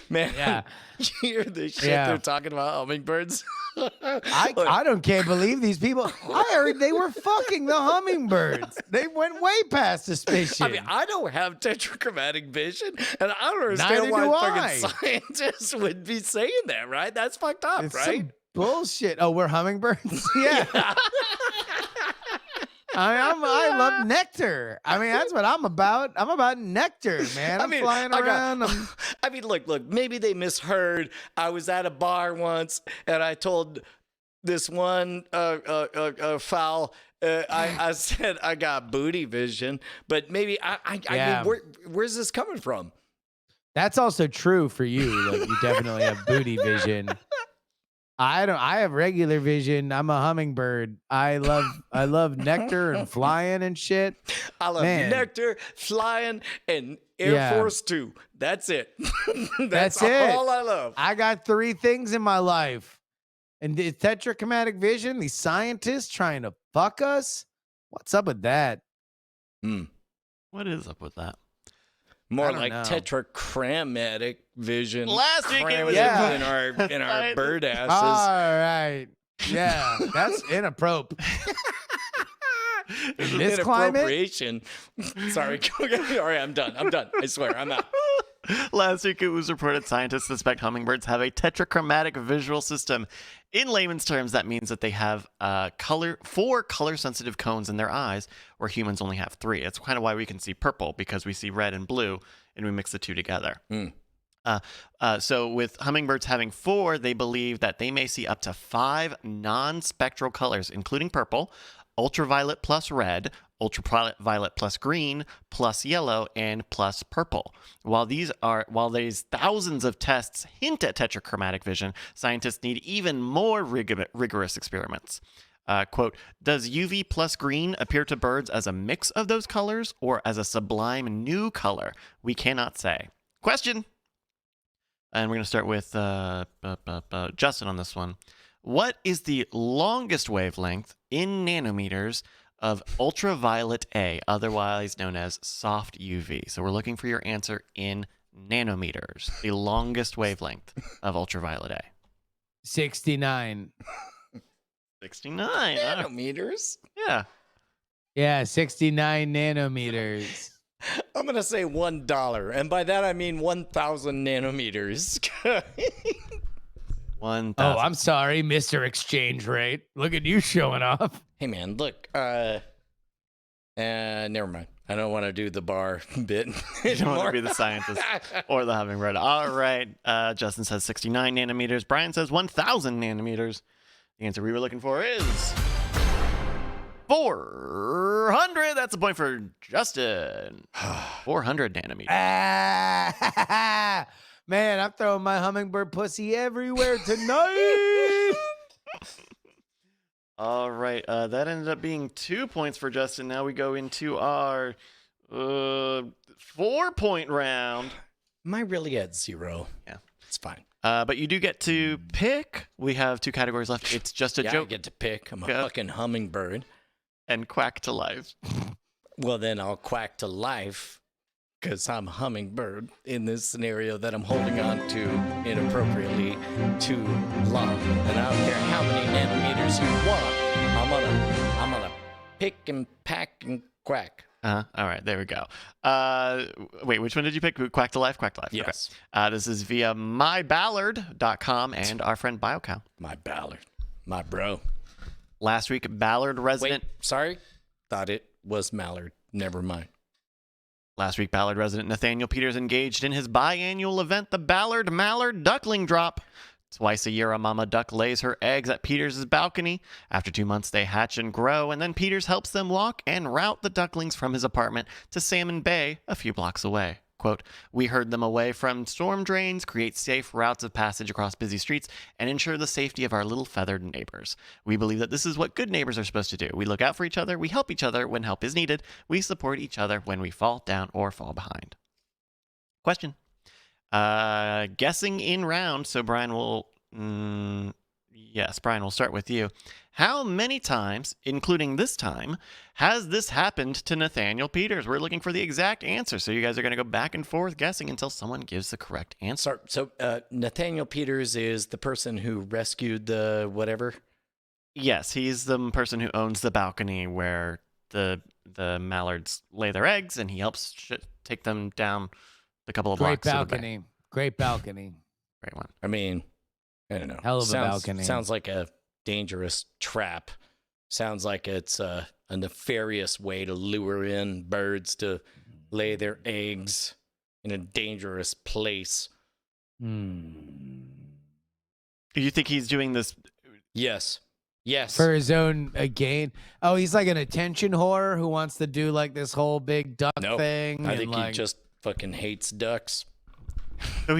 Man, Yeah. you hear the shit Yeah. they're talking about hummingbirds? Can't believe these people. I heard they were fucking the hummingbirds. They went way past suspicion. I mean, I don't have tetrachromatic vision, and I don't understand Neither why do fucking I. scientists would be saying that, right? That's fucked up, It's right? some bullshit. Oh, we're hummingbirds? Yeah. I love nectar. I mean, that's what I'm about. I'm about nectar, man. I'm flying around. I mean, look, maybe they misheard. I was at a bar once, and I told this one fowl, I said I got booty vision, but maybe I Yeah. mean, where's this coming from? That's also true for you. Like you definitely have booty vision. I don't. I have regular vision. I'm a hummingbird. I love nectar and flying and shit. I love Man. nectar, flying, and Air Yeah. Force 2. That's it. That's it. all I love. I got 3 things in my life, and the tetrachromatic vision. These scientists trying to fuck us. What's up with that? what is up with that? More don't like know. tetrachromatic vision. Last week it was- Cram Yeah. in our bird asses. All right. Yeah, that's inappropriate. In this climate? Inappropriation. Sorry. All right, I'm done. I swear, I'm out. Last week, it was reported scientists suspect hummingbirds have a tetrachromatic visual system. In layman's terms, that means that they have four color-sensitive cones in their eyes, where humans only have 3. That's kind of why we can see purple, because we see red and blue, and we mix the two together. So with hummingbirds having 4, they believe that they may see up to 5 non-spectral colors, including purple, ultraviolet plus red, ultraviolet plus green, plus yellow, and plus purple. While these thousands of tests hint at tetrachromatic vision, scientists need even more rigorous experiments. Quote, does UV plus green appear to birds as a mix of those colors or as a sublime new color? We cannot say. Question. And we're going to start with Justin on this one. What is the longest wavelength in nanometers of ultraviolet A, otherwise known as soft UV? So we're looking for your answer in nanometers, the longest wavelength of ultraviolet A. 69. 69. Nanometers? Yeah. Yeah, 69 nanometers. I'm going to say $1. And by that, I mean 1,000 nanometers. 1,000. Oh, I'm sorry, Mr. Exchange Rate. Look at you showing off. Hey, man, look. Never mind. I don't want to do the bar bit You don't want anymore. to be the scientist or the hummingbird. All right. Justin says 69 nanometers. Brian says 1,000 nanometers. The answer we were looking for is 400. That's a point for Justin. 400 nanometers. Man, I'm throwing my hummingbird pussy everywhere tonight. All right. That ended up being 2 points for Justin. Now we go into our 4-point round. Am I really at 0? Yeah. It's fine. But you do get to pick. We have 2 categories left. It's just a Yeah, I joke get to pick. I'm a Yeah. fucking hummingbird. and quack to life. Well, then I'll quack to life because I'm a hummingbird in this scenario that I'm holding on to inappropriately too long. And I don't care how many nanometers you want. I'm gonna pick and pack and quack. All right, there we go. Wait, which one did you pick? Quack to life? Quack to life. Yes. Okay. This is via myballard.com and our friend BioCow. My Ballard. My bro. Last week, Ballard resident. Wait, sorry? Thought it was Mallard. Never mind. Last week, Ballard resident Nathaniel Peters engaged in his biannual event, the Ballard Mallard Duckling Drop. Twice a year, a mama duck lays her eggs at Peters' balcony. After 2 months, they hatch and grow, and then Peters helps them walk and route the ducklings from his apartment to Salmon Bay, a few blocks away. Quote, we herd them away from storm drains, create safe routes of passage across busy streets, and ensure the safety of our little feathered neighbors. We believe that this is what good neighbors are supposed to do. We look out for each other, we help each other when help is needed, we support each other when we fall down or fall behind. Question. Guessing in round, so Brian will... yes, Brian, we'll start with you. How many times, including this time, has this happened to Nathaniel Peters? We're looking for the exact answer, so you guys are going to go back and forth guessing until someone gives the correct answer. So Nathaniel Peters is the person who rescued the whatever? Yes, he's the person who owns the balcony where the mallards lay their eggs, and he helps take them down the couple of Great blocks. to the bay. balcony. Great balcony. Great one. I mean, I don't know. Hell of a balcony. Sounds like a dangerous trap. Sounds like it's a nefarious way to lure in birds to lay their eggs in a dangerous place. Do you think he's doing this? Yes. For his own gain. Oh, he's like an attention whore who wants to do like this whole big duck Nope. thing. I and, think like, he just fucking hates ducks. So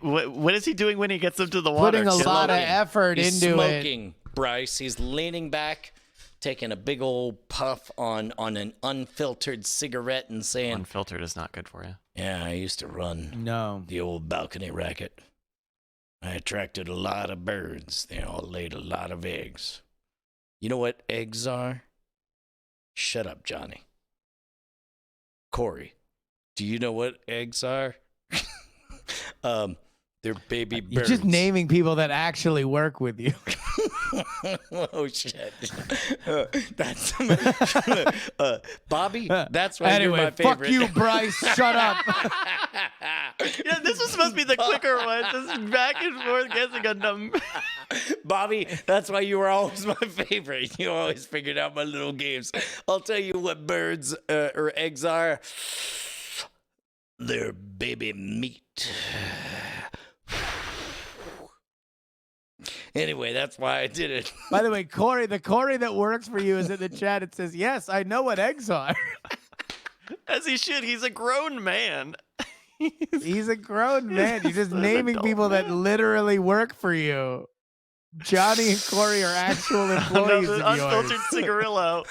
what is he doing when he gets them to the water? putting a lot of effort He's into it. smoking, Bryce. He's leaning back, taking a big old puff on an unfiltered cigarette and saying, Unfiltered is not good for you. yeah, I used to run No. the old balcony racket. I attracted a lot of birds. They all laid a lot of eggs. You know what eggs are? Shut up, Johnny. Corey, Do you know what eggs are? They're baby birds. You're just naming people that actually work with you. Oh shit! That's Bobby. That's why Anyway, you're my favorite. fuck you, Bryce. Shut up. Yeah, this was supposed to be the quicker one. Just back and forth guessing a number. Bobby, that's why you were always my favorite. You always figured out my little games. I'll tell you what birds or eggs are. They're baby meat. Anyway, that's why I did it. By the way, Corey, the Corey that works for you is in the chat. It says, yes, I know what eggs are. As he should. He's a grown man. He's a grown man. You're just An naming adult people that man. literally work for you. Johnny and Corey are actual employees Another of yours. unfiltered cigarillo.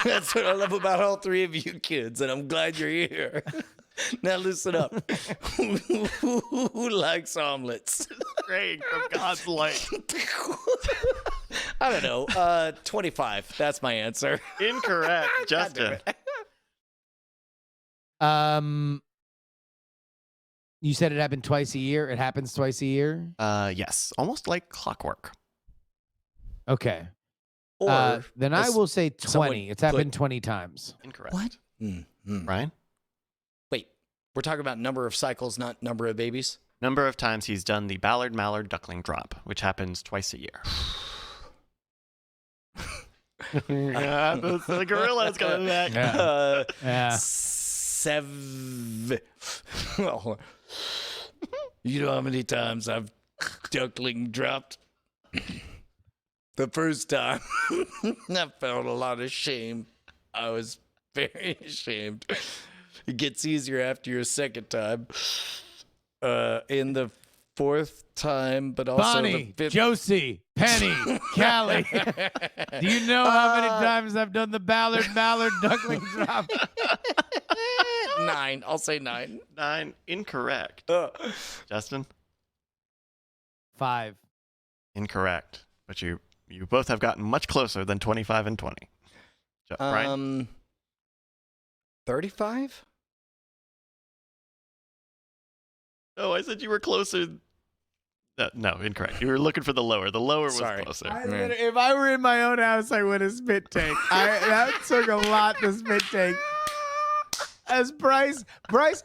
That's what I love about all three of you kids, and I'm glad you're here. Now listen up. Who likes omelets? Great, from God's light. I don't know. 25. That's my answer. Incorrect, God damn Justin. it. You said it happened twice a year. It happens twice a year. Yes, almost like clockwork. Okay. Or Then I as will say 20. someone It's happened 20 times. Incorrect. What? Brian? Wait, we're talking about number of cycles, not number of babies? Number of times he's done the Mallard duckling drop, which happens twice a year. Yeah, the gorilla's coming back. Yeah. Yeah. 7. Well, you know how many times I've duckling dropped? The first time, I felt a lot of shame. I was very ashamed. It gets easier after your second time. In the fourth time, but also Bonnie, the fifth. Josie, Penny, Callie. Do you know how many times I've done the Mallard duckling drop? 9. I'll say 9. 9. Incorrect. Justin? 5. Incorrect. But you both have gotten much closer than 25 and 20. Brian? 35? Oh, I said you were closer. No, incorrect. You were looking for the lower. The lower was Sorry. closer. If I were in my own house, I would have spit take. That took a lot to spit take. As Bryce,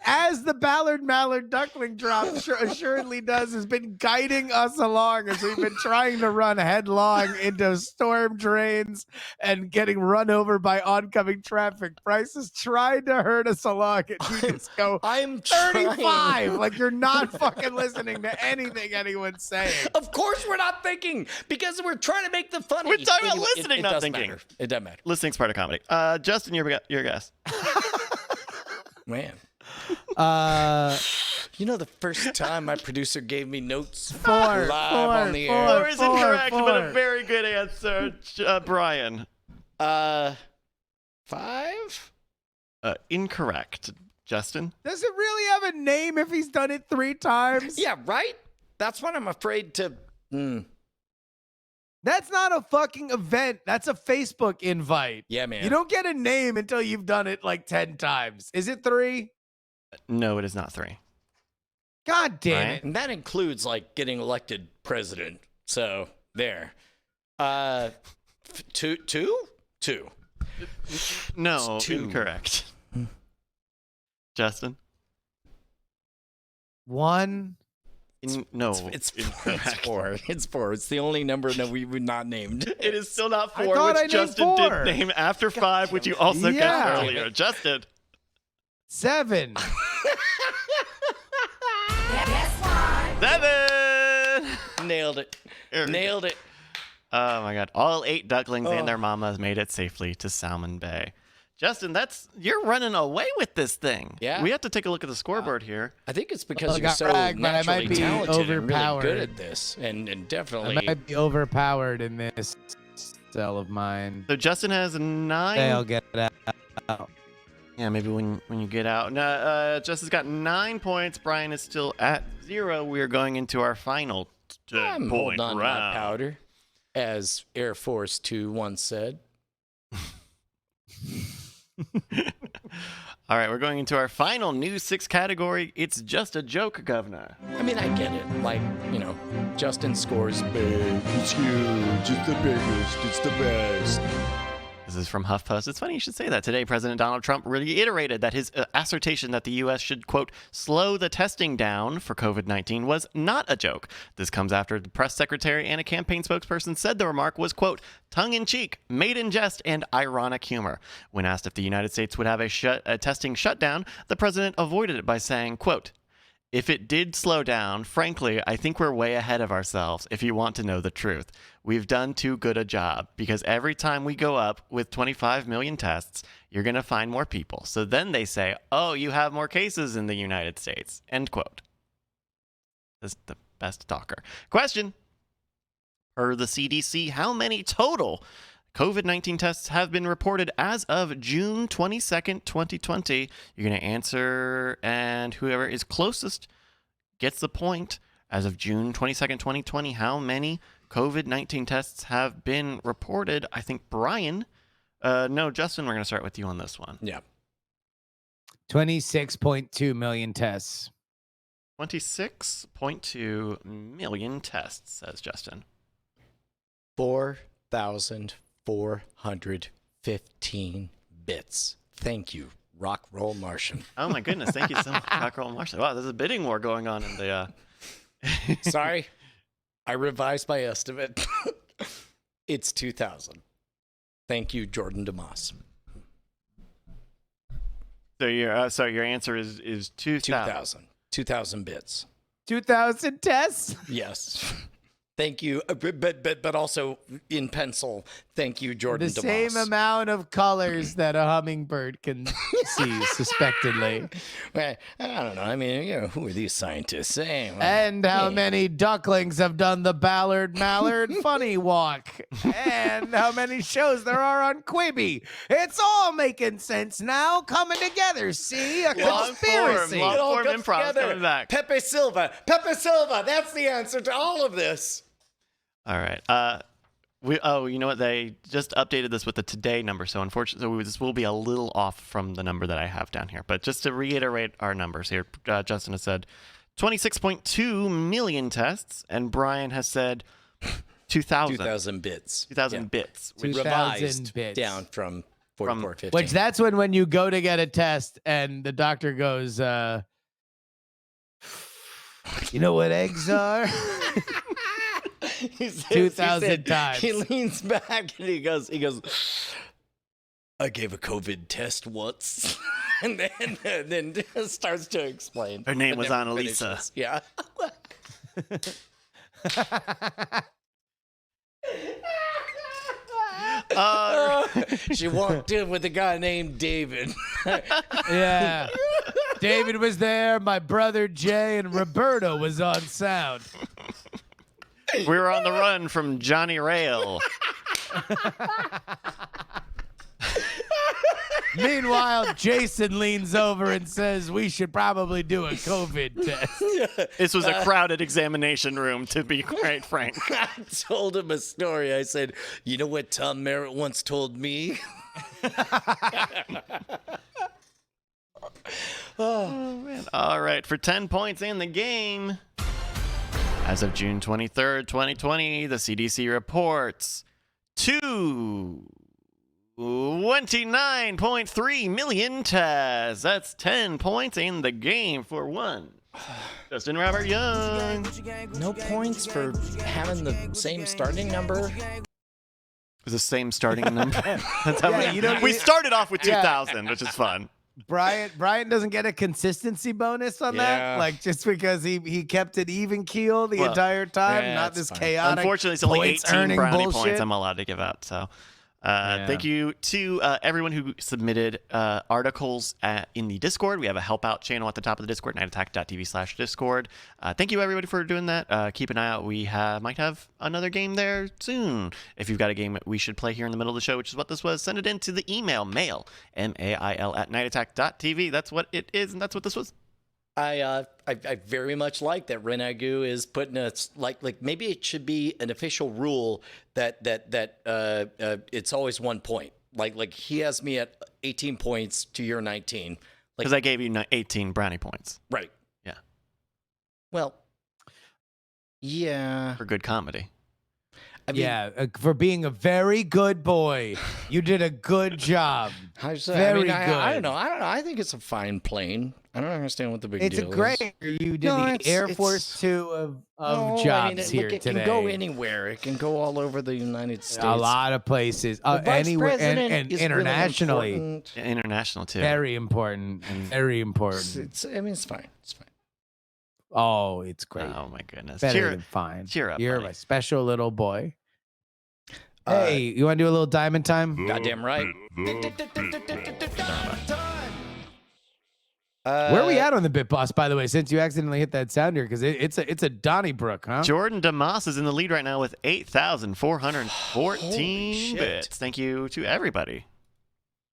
as the Mallard duckling drop assuredly does, has been guiding us along as we've been trying to run headlong into storm drains and getting run over by oncoming traffic. Bryce has tried to hurt us along, and you just go I'm 35, trying. like you're not fucking listening to anything anyone's saying. Of course we're not thinking, because we're trying to make the funny. We're talking about Anyway, listening, it not doesn't thinking. matter. It doesn't matter. Listening's part of comedy. Justin, your guess. Man. Uh, You know, the first time my producer gave me notes 4, live on the air. 4 is incorrect, but a 4. very good answer. Brian. 5? Incorrect. Justin? Does it really have a name if he's done it 3 times? Yeah, right? That's what I'm afraid to. That's not a fucking event. That's a Facebook invite. Yeah, man. You don't get a name until you've done it like 10 times. Is it 3? No, it is not 3. God damn Brian? it. And that includes like getting elected president. So there. 2? 2. No, It's 2. incorrect. Justin? 1. No, It's incorrect. 4. It's 4. It's the only number that we've not named. It is still not I 4, thought I which named Justin 4. did name after 5, which you also Yeah. guessed earlier. Justin. 7. 7. Nailed it. Nailed it. Oh my God! All 8 ducklings and their mamas made it safely to Salmon Bay. Justin, you're running away with this thing. Yeah. We have to take a look at the scoreboard here. I think it's because Well, I you're got so bragged, but I naturally might be talented and really good overpowered. at this. And I definitely. might be overpowered in this cell of mine. So Justin has 9. Hey, I'll get it out. Yeah, maybe when you get out. No, Justin's got 9 points. Brian is still at 0. We are going into our final I'm 10-point holding on to my round. powder, as Air Force 2 once said. All right, we're going into our final News 6 category. It's just a joke, Governor. I mean, I get it. Like, Justin scores big. It's huge. It's the biggest. It's the best. This is from HuffPost. It's funny you should say that. Today, President Donald Trump reiterated that his assertion that the U.S. should, quote, slow the testing down for COVID-19 was not a joke. This comes after the press secretary and a campaign spokesperson said the remark was, quote, tongue-in-cheek, made in jest, and ironic humor. When asked if the United States would have a testing shutdown, the president avoided it by saying, quote, if it did slow down, frankly, I think we're way ahead of ourselves, if you want to know the truth. We've done too good a job, because every time we go up with 25 million tests, you're going to find more people. So then they say, oh, you have more cases in the United States. End quote. This is the best talker. Question. Per the CDC, how many total COVID-19 tests have been reported as of June 22nd, 2020. You're going to answer, and whoever is closest gets the point. As of June 22nd, 2020, how many COVID-19 tests have been reported? I think Brian, no, Justin, we're going to start with you on this one. Yeah. 26.2 million tests. 26.2 million tests, says Justin. 4,415 bits. Thank you, Rock Roll Martian. Oh my goodness, thank you so much, Cockerel and Marshall. Wow, there's a bidding war going on in the... Sorry, I revised my estimate. It's 2,000. Thank you, Jordan DeMoss. So your answer is 2,000. 2,000 bits. 2,000 tests? Yes. Thank you, but also in pencil. Thank you, Jordan The DeMoss. same amount of colors that a hummingbird can see, suspectedly. Well, I don't know. I mean, who are these scientists saying? And how many ducklings have done the Mallard funny walk? And how many shows there are on Quibi? It's all making sense now, coming together. See? A conspiracy. Long It all form comes improv together. coming back. Pepe Silva. That's the answer to all of this. All right. You know what? They just updated this with the today number, so unfortunately, this will be a little off from the number that I have down here. But just to reiterate our numbers here, Justin has said 26.2 million tests, and Brian has said 2,000. 2,000 bits. 2,000 bits. 2,000 Revised bits. down from 4,415. Which that's when you go to get a test and the doctor goes, you know what eggs are? He says- 2,000 times. He leans back and he goes, I gave a COVID test once. and then starts to explain. Her name but was never Annalisa. finishes. Yeah. She walked in with a guy named David. Yeah. David was there, my brother Jay, and Roberto was on sound. We were on the run from Johnny Rail. Meanwhile, Jason leans over and says, we should probably do a COVID test. This was a crowded examination room, to be quite frank. I told him a story. I said, you know what Tom Merritt once told me? Oh, man. All right, for 10 points in the game. As of June 23rd, 2020, the CDC reports 29.3 million tests. That's 10 points in the game for one. Justin Robert Young. No points for having the same starting number? It's the same starting number. That's how many. you don't- We started off with 2,000, which is fun. Brian doesn't get a consistency bonus on Yeah. that, like just because he kept it even keel the Well, entire time, yeah, not that's this fine. chaotic. Unfortunately, it's only points 18 earning brownie bullshit. points I'm allowed to give out. So thank you to everyone who submitted articles in the Discord. We have a help out channel at the top of the Discord, nightattack.tv/Discord. Thank you, everybody, for doing that. Keep an eye out. We might have another game there soon. If you've got a game that we should play here in the middle of the show, which is what this was, send it in to the email, mail, @nightattack.tv. That's what it is, and that's what this was. I very much like that Renagu is putting us like maybe it should be an official rule that it's always 1 point. Like he has me at 18 points to your 19. Because I gave you 18 brownie points. Right. Yeah. Well, yeah. For good comedy. I mean, for being a very good boy. You did a good job. I Very good. I don't know. I think it's a fine plane. I don't understand what the big It's a deal great. is. You did No, the it's- Air it's- Force Two of No, jobs here look, it today. can go anywhere. It can go all over the United States. A lot of places, The vice anywhere, president and is really internationally. important. Yeah, international, too. Very important. Very important. I mean, it's fine. It's fine. Oh, it's great. Oh, my goodness. Better than fine. cheer up, You're buddy. my special little boy. Hey, you want to do a little diamond time? Goddamn right. Where are we at on the Bit Boss, by the way, since you accidentally hit that sounder? Because it's a Donnybrook, huh? Jordan DeMoss is in the lead right now with 8,414 Holy shit. bits. Thank you to everybody.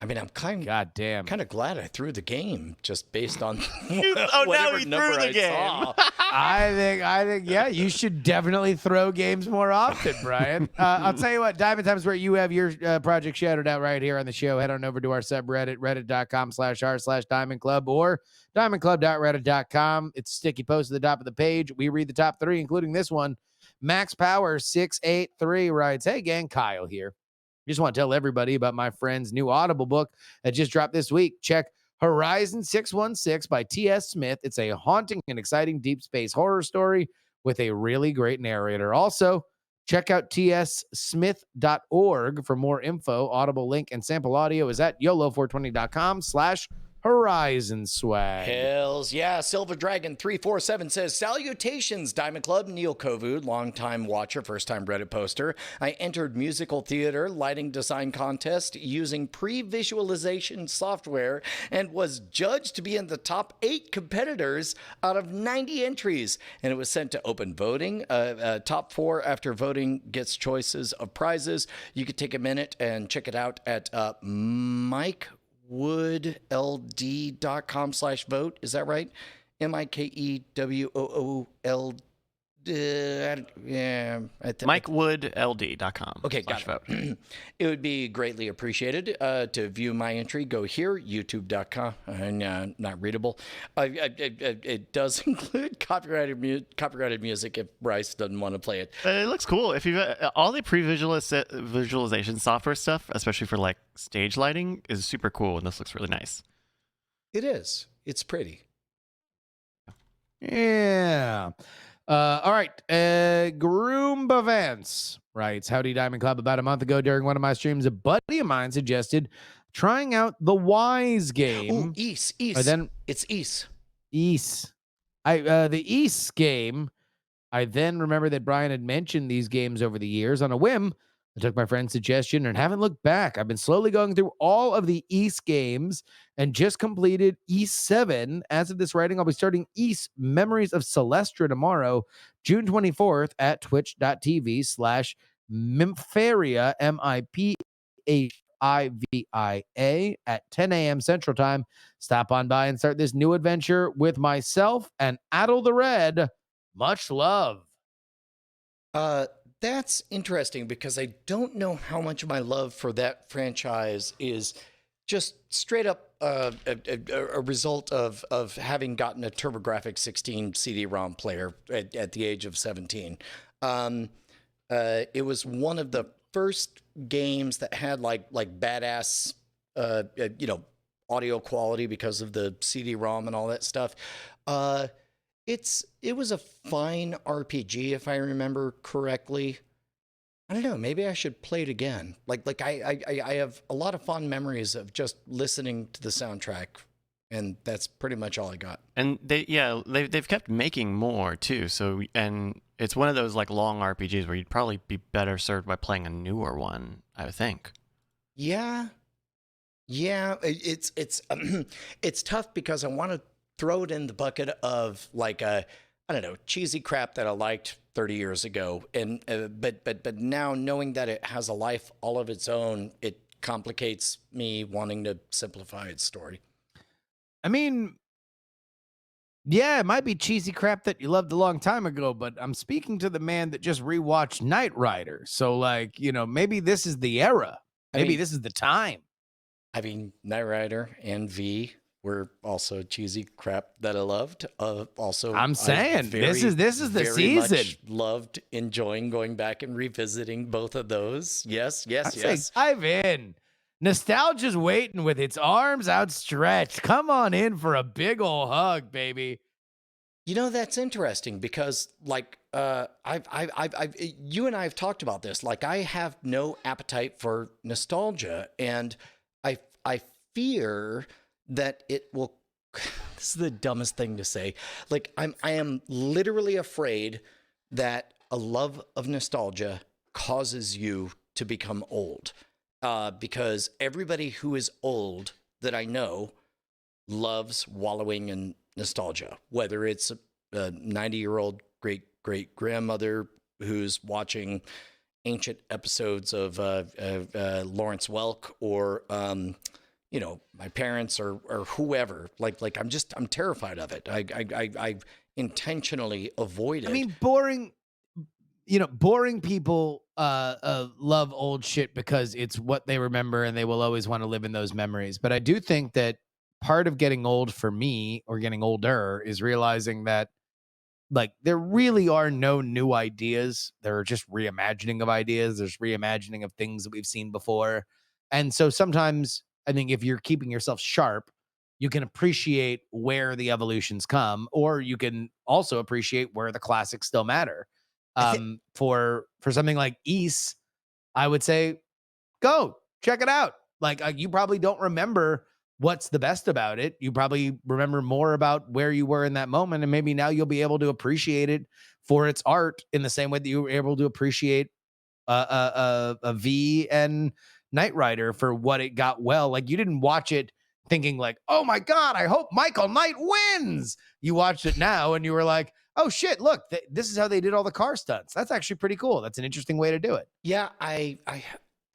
I mean, I'm kind God damn. of glad I threw the game just based on now whatever he threw number the I game. saw. I think, yeah, you should definitely throw games more often, Brian. I'll tell you what, Diamond Time's where you have your project shouted out right here on the show. Head on over to our subreddit, reddit.com/r/Diamond Club or diamondclub.reddit.com. It's a sticky post at the top of the page. We read the top 3, including this one. Max Power 683 writes, "Hey gang, Kyle here. Just want to tell everybody about my friend's new Audible book that just dropped this week. Check Horizon 616 by T.S. Smith. It's a haunting and exciting deep space horror story with a really great narrator. Also, check out tssmith.org for more info. Audible link and sample audio is at yolo420.com/Horizon Swag. Hells yeah. Silver Dragon 347 says, "Salutations, Diamond Club. Neil Kovud, longtime watcher, first-time Reddit poster. I entered musical theater lighting design contest using pre-visualization software and was judged to be in the top 8 competitors out of 90 entries. And it was sent to open voting. Top 4 after voting gets choices of prizes. You could take a minute and check it out at MikeWoodLD.com/vote. Is that right? MikeWool. Yeah. MikeWoodLD.com. Okay, got vote. it. It would be greatly appreciated to view my entry. Go here, youtube.com. Not readable. It does include copyrighted music if Bryce doesn't want to play it. It looks cool. If you all the visualization software stuff, especially for like stage lighting, is super cool, and this looks really nice. It is. It's pretty. Yeah. All right. Groomba Vance writes, "Howdy Diamond Club. About a month ago during one of my streams, a buddy of mine suggested trying out the Wise game." Ooh, East. It's East. The East game. I then remember that Brian had mentioned these games over the years. On a whim, I took my friend's suggestion and haven't looked back. I've been slowly going through all of the East games and just completed East 7. As of this writing, I'll be starting East Memories of Celestra tomorrow, June 24th at twitch.tv/Mimphria, MIPHIVIA at 10 a.m. Central Time. Stop on by and start this new adventure with myself and Addle the Red. Much love." That's interesting because I don't know how much of my love for that franchise is just straight up a result of having gotten a TurboGrafx 16 CD-ROM player at the age of 17. It was one of the first games that had like badass, audio quality because of the CD-ROM and all that stuff. It was a fine RPG, if I remember correctly. I don't know. Maybe I should play it again. Like I have a lot of fond memories of just listening to the soundtrack, and that's pretty much all I got. And they've kept making more too. So, and it's one of those like long RPGs where you'd probably be better served by playing a newer one, I would think. Yeah, it's it's tough because I want to throw it in the bucket of like I don't know, cheesy crap that I liked 30 years ago, and but now knowing that it has a life all of its own, it complicates me wanting to simplify its story. I mean, yeah, it might be cheesy crap that you loved a long time ago, but I'm speaking to the man that just rewatched Knight Rider. So, like, maybe this is the era. Maybe this is the time. I mean, Knight Rider and V, were also cheesy crap that I loved. Also, I'm saying, this is the very season. much loved enjoying going back and revisiting both of those. Yes, yes, I say yes. dive in. Nostalgia's waiting with its arms outstretched. Come on in for a big ol' hug, baby. You know, that's interesting because, like, you and I have talked about this. Like, I have no appetite for nostalgia, and I fear that it will. This is the dumbest thing to say. Like, I am literally afraid that a love of nostalgia causes you to become old, because everybody who is old that I know loves wallowing in nostalgia, whether it's a 90-year-old great grandmother who's watching ancient episodes of Lawrence Welk, or my parents, or whoever. Like I'm terrified of it. I intentionally avoid it. I mean, boring people love old shit because it's what they remember and they will always want to live in those memories. But I do think that part of getting old for me, or getting older, is realizing that, like, there really are no new ideas. There are just reimagining of ideas. There's reimagining of things that we've seen before. And so sometimes I think if you're keeping yourself sharp, you can appreciate where the evolutions come, or you can also appreciate where the classics still matter. For something like East, I would say, go check it out. Like, you probably don't remember what's the best about it. You probably remember more about where you were in that moment, and maybe now you'll be able to appreciate it for its art in the same way that you were able to appreciate a V and Knight Rider for what it got well. Like, you didn't watch it thinking like, oh my God, I hope Michael Knight wins. You watched it now and you were like, oh shit, look, this is how they did all the car stunts. That's actually pretty cool. That's an interesting way to do it. Yeah, I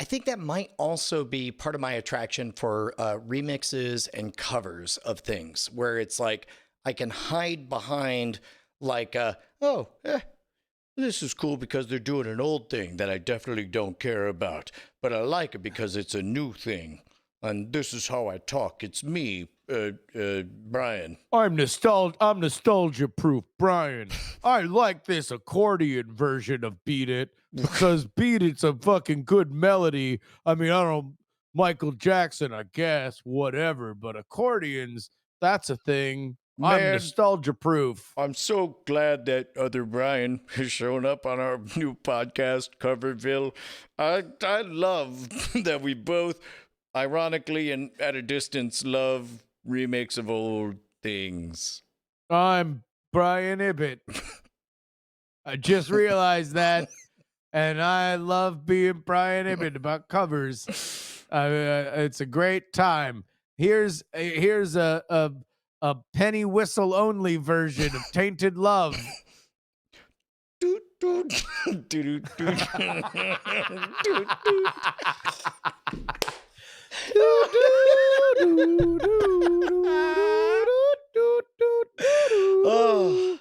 think that might also be part of my attraction for remixes and covers of things, where it's like I can hide behind, like, this is cool because they're doing an old thing that I definitely don't care about, but I like it because it's a new thing. And this is how I talk. It's me, Brian. I'm nostalgia proof, Brian. I like this accordion version of Beat It because Beat It's a fucking good melody. I mean, I don't know, Michael Jackson, I guess, whatever, but accordions, that's a thing. I'm Man, nostalgia proof. I'm so glad that other Brian has shown up on our new podcast, Coverville. I love that we both, ironically and at a distance, love remakes of old things. I'm Brian Ibbett. I just realized that, and I love being Brian Ibbett about covers. It's a great time. Here's a penny whistle only version of Tainted Love. Doot, doot, doot, doot, doot. Doot, doot. Oh,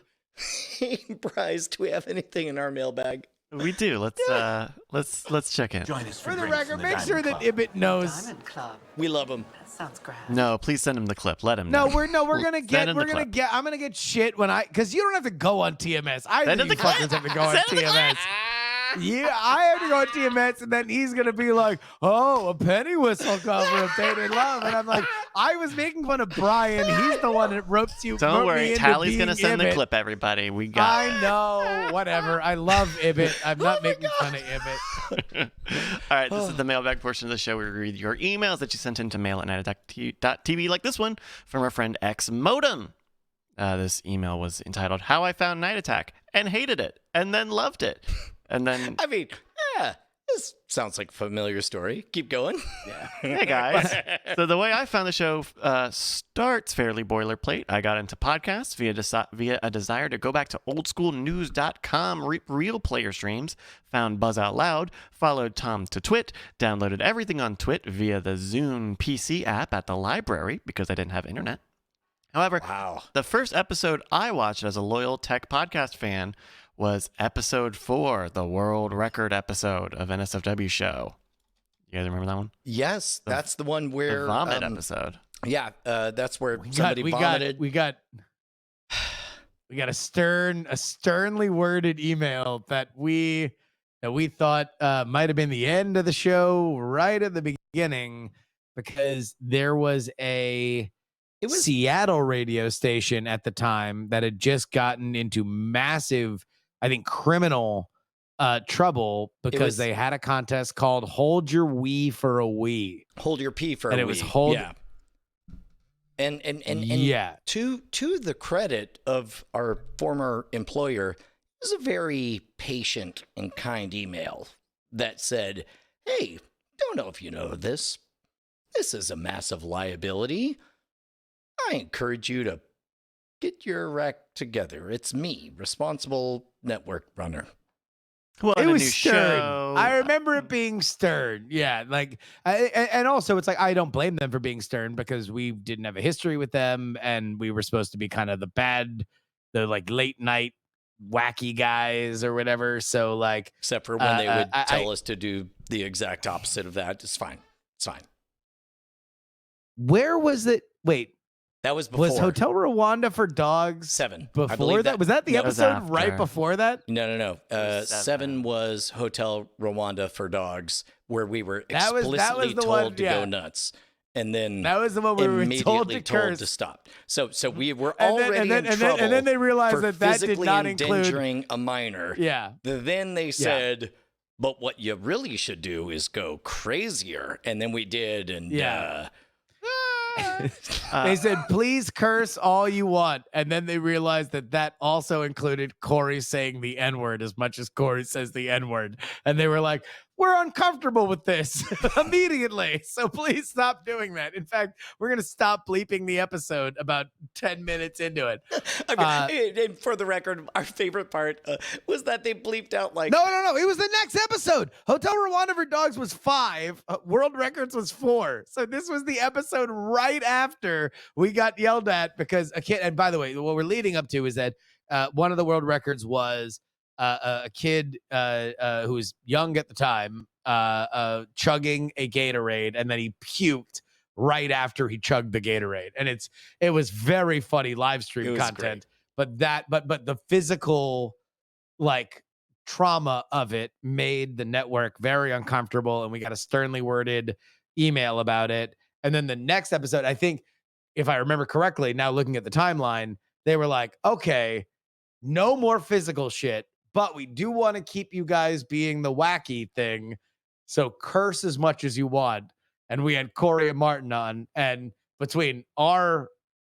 hey, Bryce, do we have anything in our mailbag? We do. Let's check in. Join us For the drinks record, in the make Diamond sure that Club. Ibbett knows. Diamond Club. We love them. That sounds grand. No, please send him the clip. Let him No, know. we're gonna Send get him the clip. I'm gonna get shit because you don't have to go on TMS. I Send think him you the clip. fuckers have to go on Send him the TMS. clip. Yeah, I have to go on TMS, and then he's gonna be like, "Oh, a penny whistle cover of Tainted Love," and I'm like, "I was making fun of Brian. He's the one that ropes you." Don't roped me worry, into Tally's being gonna send the Ibbett. clip. Everybody, we got. I know, whatever. I love Ibbett. I'm not making fun of Ibbett. All right, this is the mailbag portion of the show where we read your emails that you sent in to mail@nightattack.tv, like this one from our friend X Modem. This email was entitled "How I Found Night Attack and Hated It and Then Loved It," and then I mean, this sounds like a familiar story. Keep going. hey guys. So the way I found the show starts fairly boilerplate. I got into podcasts via a desire to go back to oldschoolnews.com real player streams, found Buzz Out Loud, followed Tom to Twit, downloaded everything on Twit via the Zune PC app at the library because I didn't have internet. However, Wow. the first episode I watched as a loyal tech podcast fan was episode 4, the world record episode of NSFW show. You guys remember that one? Yes, that's the one where The vomit episode. Yeah, that's where somebody vomited. We got a sternly worded email that we thought might have been the end of the show right at the beginning, because there was a Seattle radio station at the time that had just gotten into massive, I think, criminal trouble because they had a contest called "Hold Your Wee for a Wee." Hold your pee for and a it was wee. hold. Yeah. And yeah. To the credit of our former employer, it was a very patient and kind email that said, "Hey, don't know if you know this. This is a massive liability. I encourage you to get your act together. It's me, responsible network runner." Well, It and a was new stern. show. I remember it being stern. Yeah, like, and also it's like I don't blame them for being stern because we didn't have a history with them, and we were supposed to be kind of the like late night wacky guys or whatever. So like, Except for when they would tell us to do the exact opposite of that. It's fine. It's fine. Where was it? Wait, That was before. was Hotel Rwanda for Dogs 7. I before believe that? Was that the that was episode right after. before that? No. was 7 7. was Hotel Rwanda for Dogs, where we were That was explicitly the told one, to yeah. go nuts, and then That was the one we were told immediately to told curse. to stop. So we were And then- already and then- in and then- trouble. and then they realized for that that did physically not include- endangering a minor. Yeah. Then they said, "But what you really should do is go crazier," and then we did, and Yeah. They said, please curse all you want. And then they realized that also included Corey saying the N-word as much as Corey says the N-word. And they were like, we're uncomfortable with this immediately. So please stop doing that. In fact, we're going to stop bleeping the episode about 10 minutes into it. and for the record, our favorite part was that they bleeped out like, No. It was the next episode. Hotel Rwanda for Dogs was 5. World Records was 4. So this was the episode right after we got yelled at because a kid. And by the way, what we're leading up to is that one of the world records was a kid who was young at the time chugging a Gatorade, and then he puked right after he chugged the Gatorade. And it was very funny live stream content. But the physical like trauma of it made the network very uncomfortable, and we got a sternly worded email about it. And then the next episode, I think, if I remember correctly, now looking at the timeline, they were like, okay, no more physical shit, but we do want to keep you guys being the wacky thing. So curse as much as you want. And we had Corey and Martin on, and between our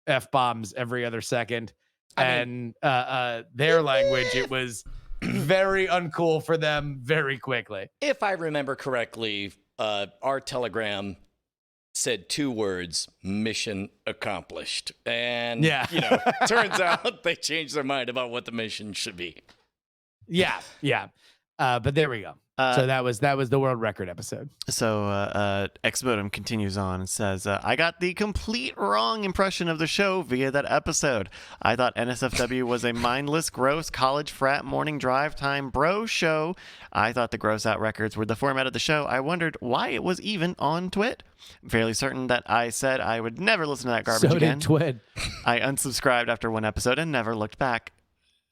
F-bombs every other second and their language, it was very uncool for them very quickly. if I remember correctly, our telegram said 2 words: mission accomplished. And, turns out they changed their mind about what the mission should be. Yeah. But there we go. So that was the world record episode. So Exmodem continues on and says, I got the complete wrong impression of the show via that episode. I thought NSFW was a mindless, gross, college frat morning drive time bro show. I thought the gross out records were the format of the show. I wondered why it was even on Twit. I'm fairly certain that I said I would never listen to that garbage So again. did Twit. I unsubscribed after 1 episode and never looked back.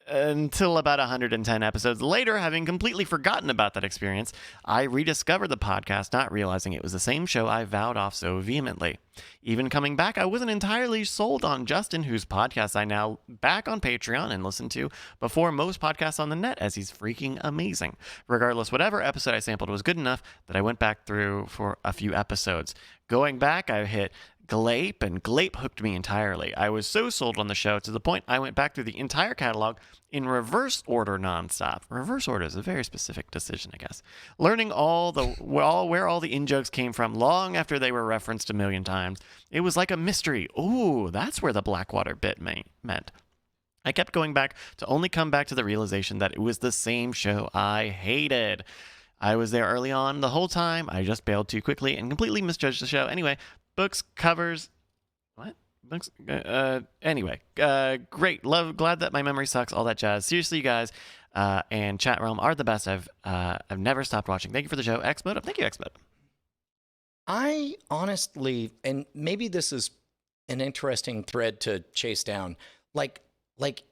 Until about 110 episodes later, having completely forgotten about that experience, I rediscovered the podcast, not realizing it was the same show I vowed off so vehemently. Even coming back, I wasn't entirely sold on Justin, whose podcast I now back on Patreon and listen to before most podcasts on the net, as he's freaking amazing. Regardless, whatever episode I sampled was good enough that I went back through for a few episodes. Going back, I hit Glape, and Glape hooked me entirely. I was so sold on the show to the point I went back through the entire catalog in reverse order nonstop. Reverse order is a very specific decision, I guess. Learning where all the in-jokes came from long after they were referenced a million times. It was like a mystery. Ooh, that's where the Blackwater bit meant. I kept going back to only come back to the realization that it was the same show I hated. I was there early on the whole time. I just bailed too quickly and completely misjudged the show. Anyway, books, covers, what? Books, anyway, great. Glad that my memory sucks, all that jazz. Seriously, you guys, and Chat Realm are the best. I've never stopped watching. Thank you for the show, Xmodem. Thank you, Xmodem. I honestly, and maybe this is an interesting thread to chase down. Like,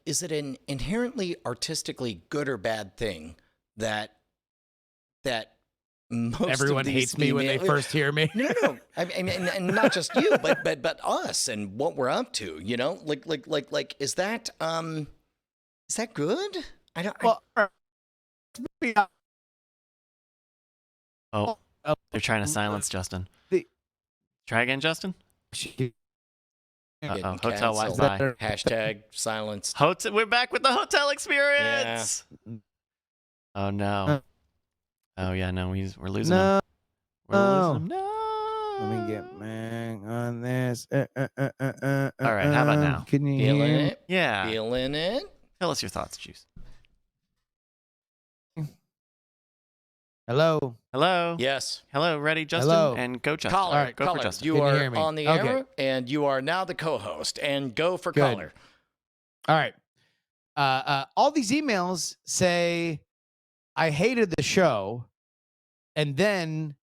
is it an inherently artistically good or bad thing that most Everyone of these hates me when they first hear me. No. I mean, and not just you, but us and what we're up to. You know, like, is that good? I don't. Well, Oh, they're trying to silence Justin. Try again, Justin. Getting Hotel canceled. Wi-Fi. Hashtag silence. We're back with the hotel experience. Oh no. Oh yeah, no, we're losing him. We're losing him. No. Let me get back on this. All right, how about now? Can you Feeling hear me? it? Yeah. Feeling it? Tell us your thoughts, Juice. Hello. Hello. Yes. Hello. Ready, Justin? Hello. And go, Justin. Caller, All right, go caller, for Justin. you Can you are hear me? on the Okay. air, and you are now the co-host. And go for Good. caller. All right. All these emails say I hated the show, and then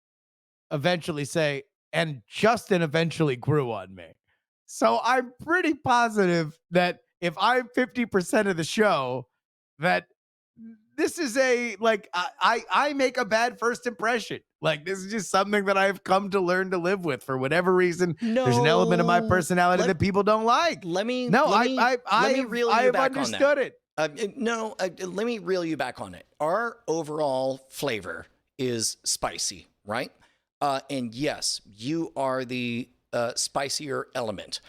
eventually say, and Justin eventually grew on me. So I'm pretty positive that if I'm 50% of the show, that this is I make a bad first impression. Like, this is just something that I've come to learn to live with for whatever reason. There's an element of my personality that people don't like. Let me No, let me reel you I have back understood on that. it. Let me reel you back on it. Our overall flavor is spicy, right? And yes, you are the spicier element.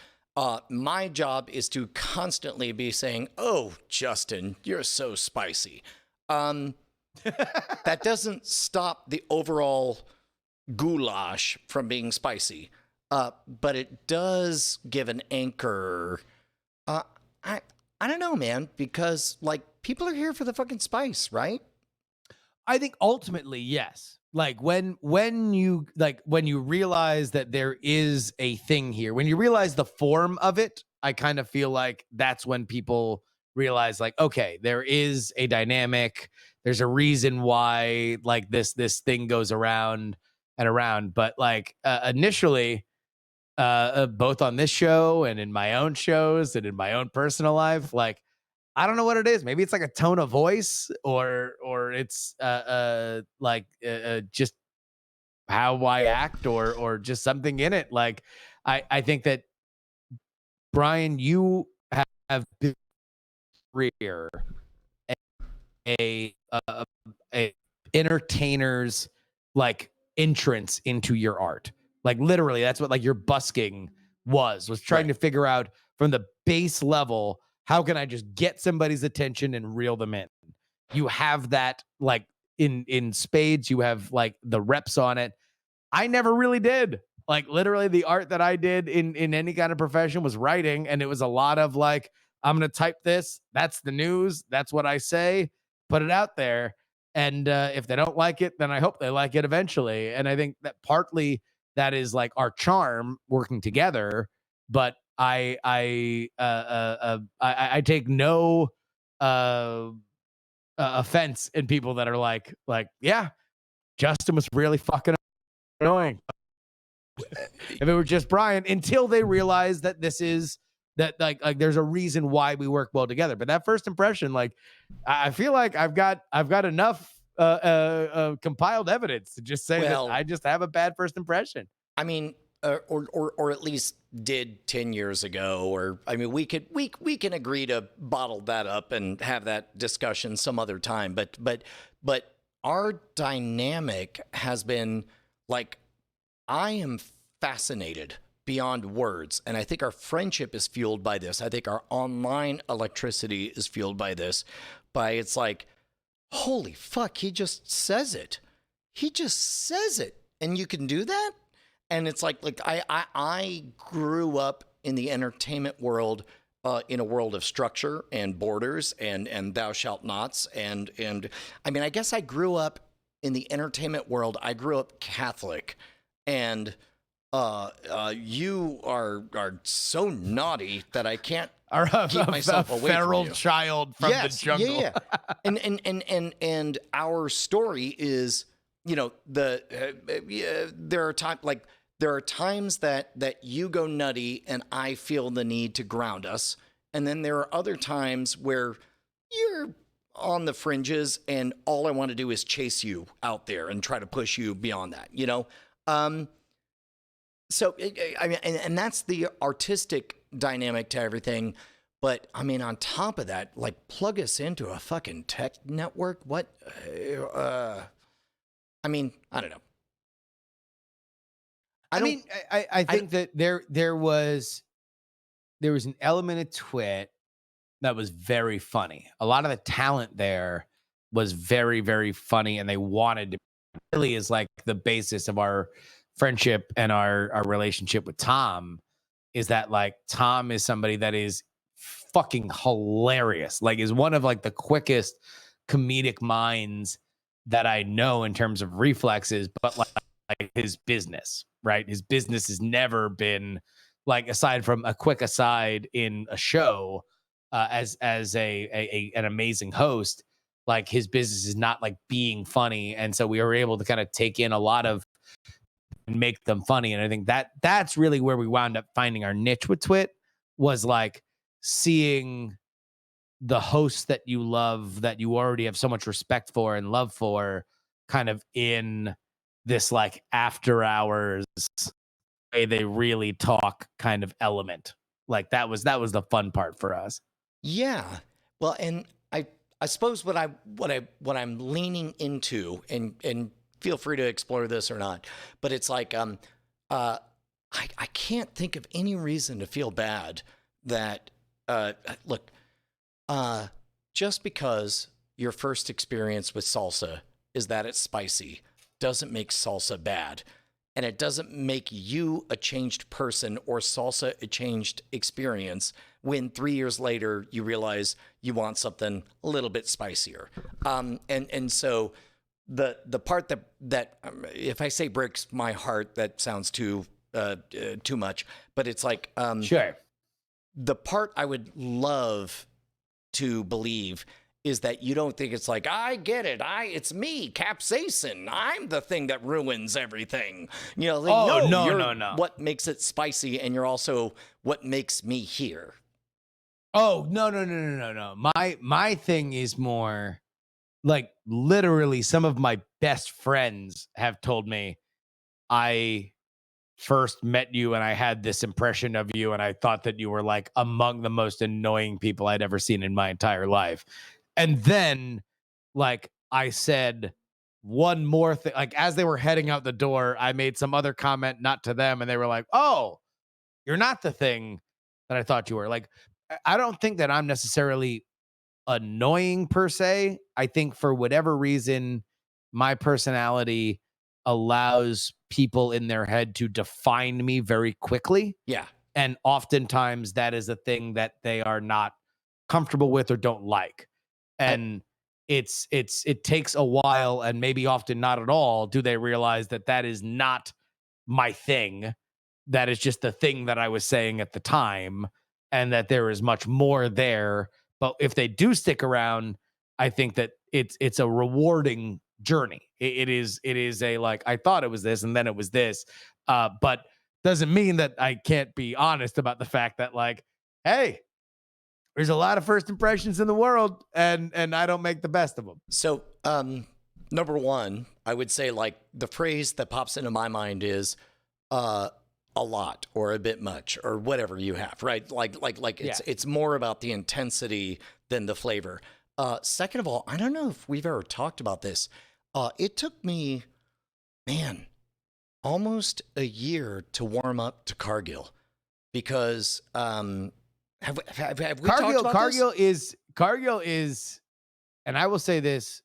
My job is to constantly be saying, "Oh, Justin, you're so spicy." That doesn't stop the overall goulash from being spicy, but it does give an anchor. I don't know, man, because like people are here for the fucking spice, right? I think ultimately, yes. Like when you realize that there is a thing here, when you realize the form of it, I kind of feel like that's when people realize, like, okay, there is a dynamic. There's a reason why like this thing goes around and around. But like initially, both on this show and in my own shows and in my own personal life, like, I don't know what it is. Maybe it's like a tone of voice, or it's just how I act, or just something in it. Like, I think that Brian, you have been career a entertainer's like entrance into your art. Like, literally, that's what like your busking was trying to figure out from the base level, how can I just get somebody's attention and reel them in? You have that like in spades. You have like the reps on it. I never really did. Like, literally, the art that I did in any kind of profession was writing, and it was a lot of like, I'm gonna type this. That's the news. That's what I say. Put it out there, and if they don't like it, then I hope they like it eventually. And I think that partly that is like our charm working together. But I take no offense in people that are like, yeah, Justin was really fucking annoying. If it were just Brian, until they realize that this is that like there's a reason why we work well together. But that first impression, like, I feel like I've got enough compiled evidence to just say that I just have a bad first impression. I mean, or at least did 10 years ago, or I mean, we can agree to bottle that up and have that discussion some other time. But our dynamic has been like, I am fascinated beyond words, and I think our friendship is fueled by this. I think our online electricity is fueled by this. It's like, holy fuck, he just says it. He just says it, and you can do that. And it's like I grew up in the entertainment world, in a world of structure and borders and thou shalt nots. And I mean, I guess I grew up in the entertainment world. I grew up Catholic, and you are so naughty that I can't keep myself away feral from you. child from the jungle. Yeah. And our story is, you know, there are times like there are times that you go nutty and I feel the need to ground us. And then there are other times where you're on the fringes and all I want to do is chase you out there and try to push you beyond that, you know? So, I mean, and that's the artistic dynamic to everything. But I mean, on top of that, like plug us into a fucking tech network. What? I mean, I don't know. I think that there was an element of Twit that was very funny. A lot of the talent there was very, very funny, and they wanted to really is like the basis of our friendship and our relationship with Tom is that like Tom is somebody that is fucking hilarious. Like is one of like the quickest comedic minds that I know in terms of reflexes, but like his business, right? His business has never been like, aside from a quick aside in a show, as an amazing host, like his business is not like being funny, and so we were able to kind of take in a lot of and make them funny. And I think that's really where we wound up finding our niche with Twit, was like seeing the hosts that you love, that you already have so much respect for and love for, kind of in this like after hours way they really talk kind of element. Like that was the fun part for us. Yeah. Well, and I suppose what I'm leaning into, and feel free to explore this or not, but it's like I can't think of any reason to feel bad that look, just because your first experience with salsa is that it's spicy doesn't make salsa bad. And it doesn't make you a changed person or salsa a changed experience when 3 years later you realize you want something a little bit spicier. And so the part that if I say breaks my heart, that sounds too much, but it's like Sure. The part I would love to believe is that you don't think it's like, I get it. It's me, capsaicin. I'm the thing that ruins everything. You know, like, no. What makes it spicy, and you're also what makes me here. Oh, no. My thing is more like literally some of my best friends have told me I first met you and I had this impression of you and I thought that you were like among the most annoying people I'd ever seen in my entire life. And then like I said one more thing, like as they were heading out the door, I made some other comment, not to them, and they were like, "Oh, you're not the thing that I thought you were." Like I don't think that I'm necessarily annoying per se. I think for whatever reason, my personality allows people in their head to define me very quickly. Yeah. And oftentimes that is a thing that they are not comfortable with or don't like. And it takes a while, and maybe often not at all, do they realize that that is not my thing. That is just the thing that I was saying at the time, and that there is much more there. But if they do stick around, I think that it's a rewarding journey. It is a like, I thought it was this and then it was this, but doesn't mean that I can't be honest about the fact that like, hey, there's a lot of first impressions in the world, and I don't make the best of them. So, number one, I would say like the phrase that pops into my mind is a lot or a bit much or whatever you have, right? Like it's more about the intensity than the flavor. Second of all, I don't know if we've ever talked about this. It took me, man, almost a year to warm up to Cargill because have we talked about Cargill is, and I will say this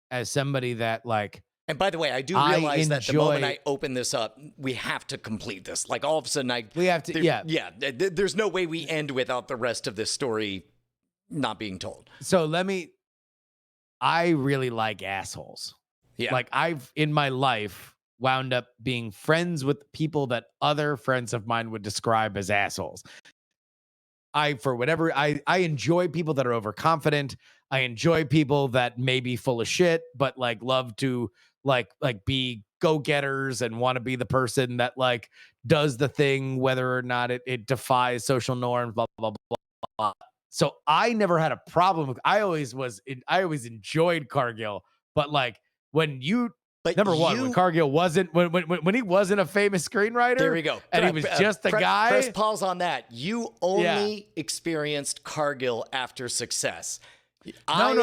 as somebody that like. And by the way, I do realize that the moment I open this up, we have to complete this. Like all of a sudden, we have to. There's no way we end without the rest of this story not being told. So I really like assholes. Yeah. Like I've in my life wound up being friends with people that other friends of mine would describe as assholes. I enjoy people that are overconfident. I enjoy people that may be full of shit, but like love to like be go-getters and want to be the person that like does the thing, whether or not it defies social norms, blah, blah, blah, blah. So I never had a problem with, I always enjoyed Cargill, but like when you, But number one, when Cargill wasn't, when he wasn't a famous screenwriter, there we go. and he was just a guy. Press pause on that. You only experienced Cargill after success. I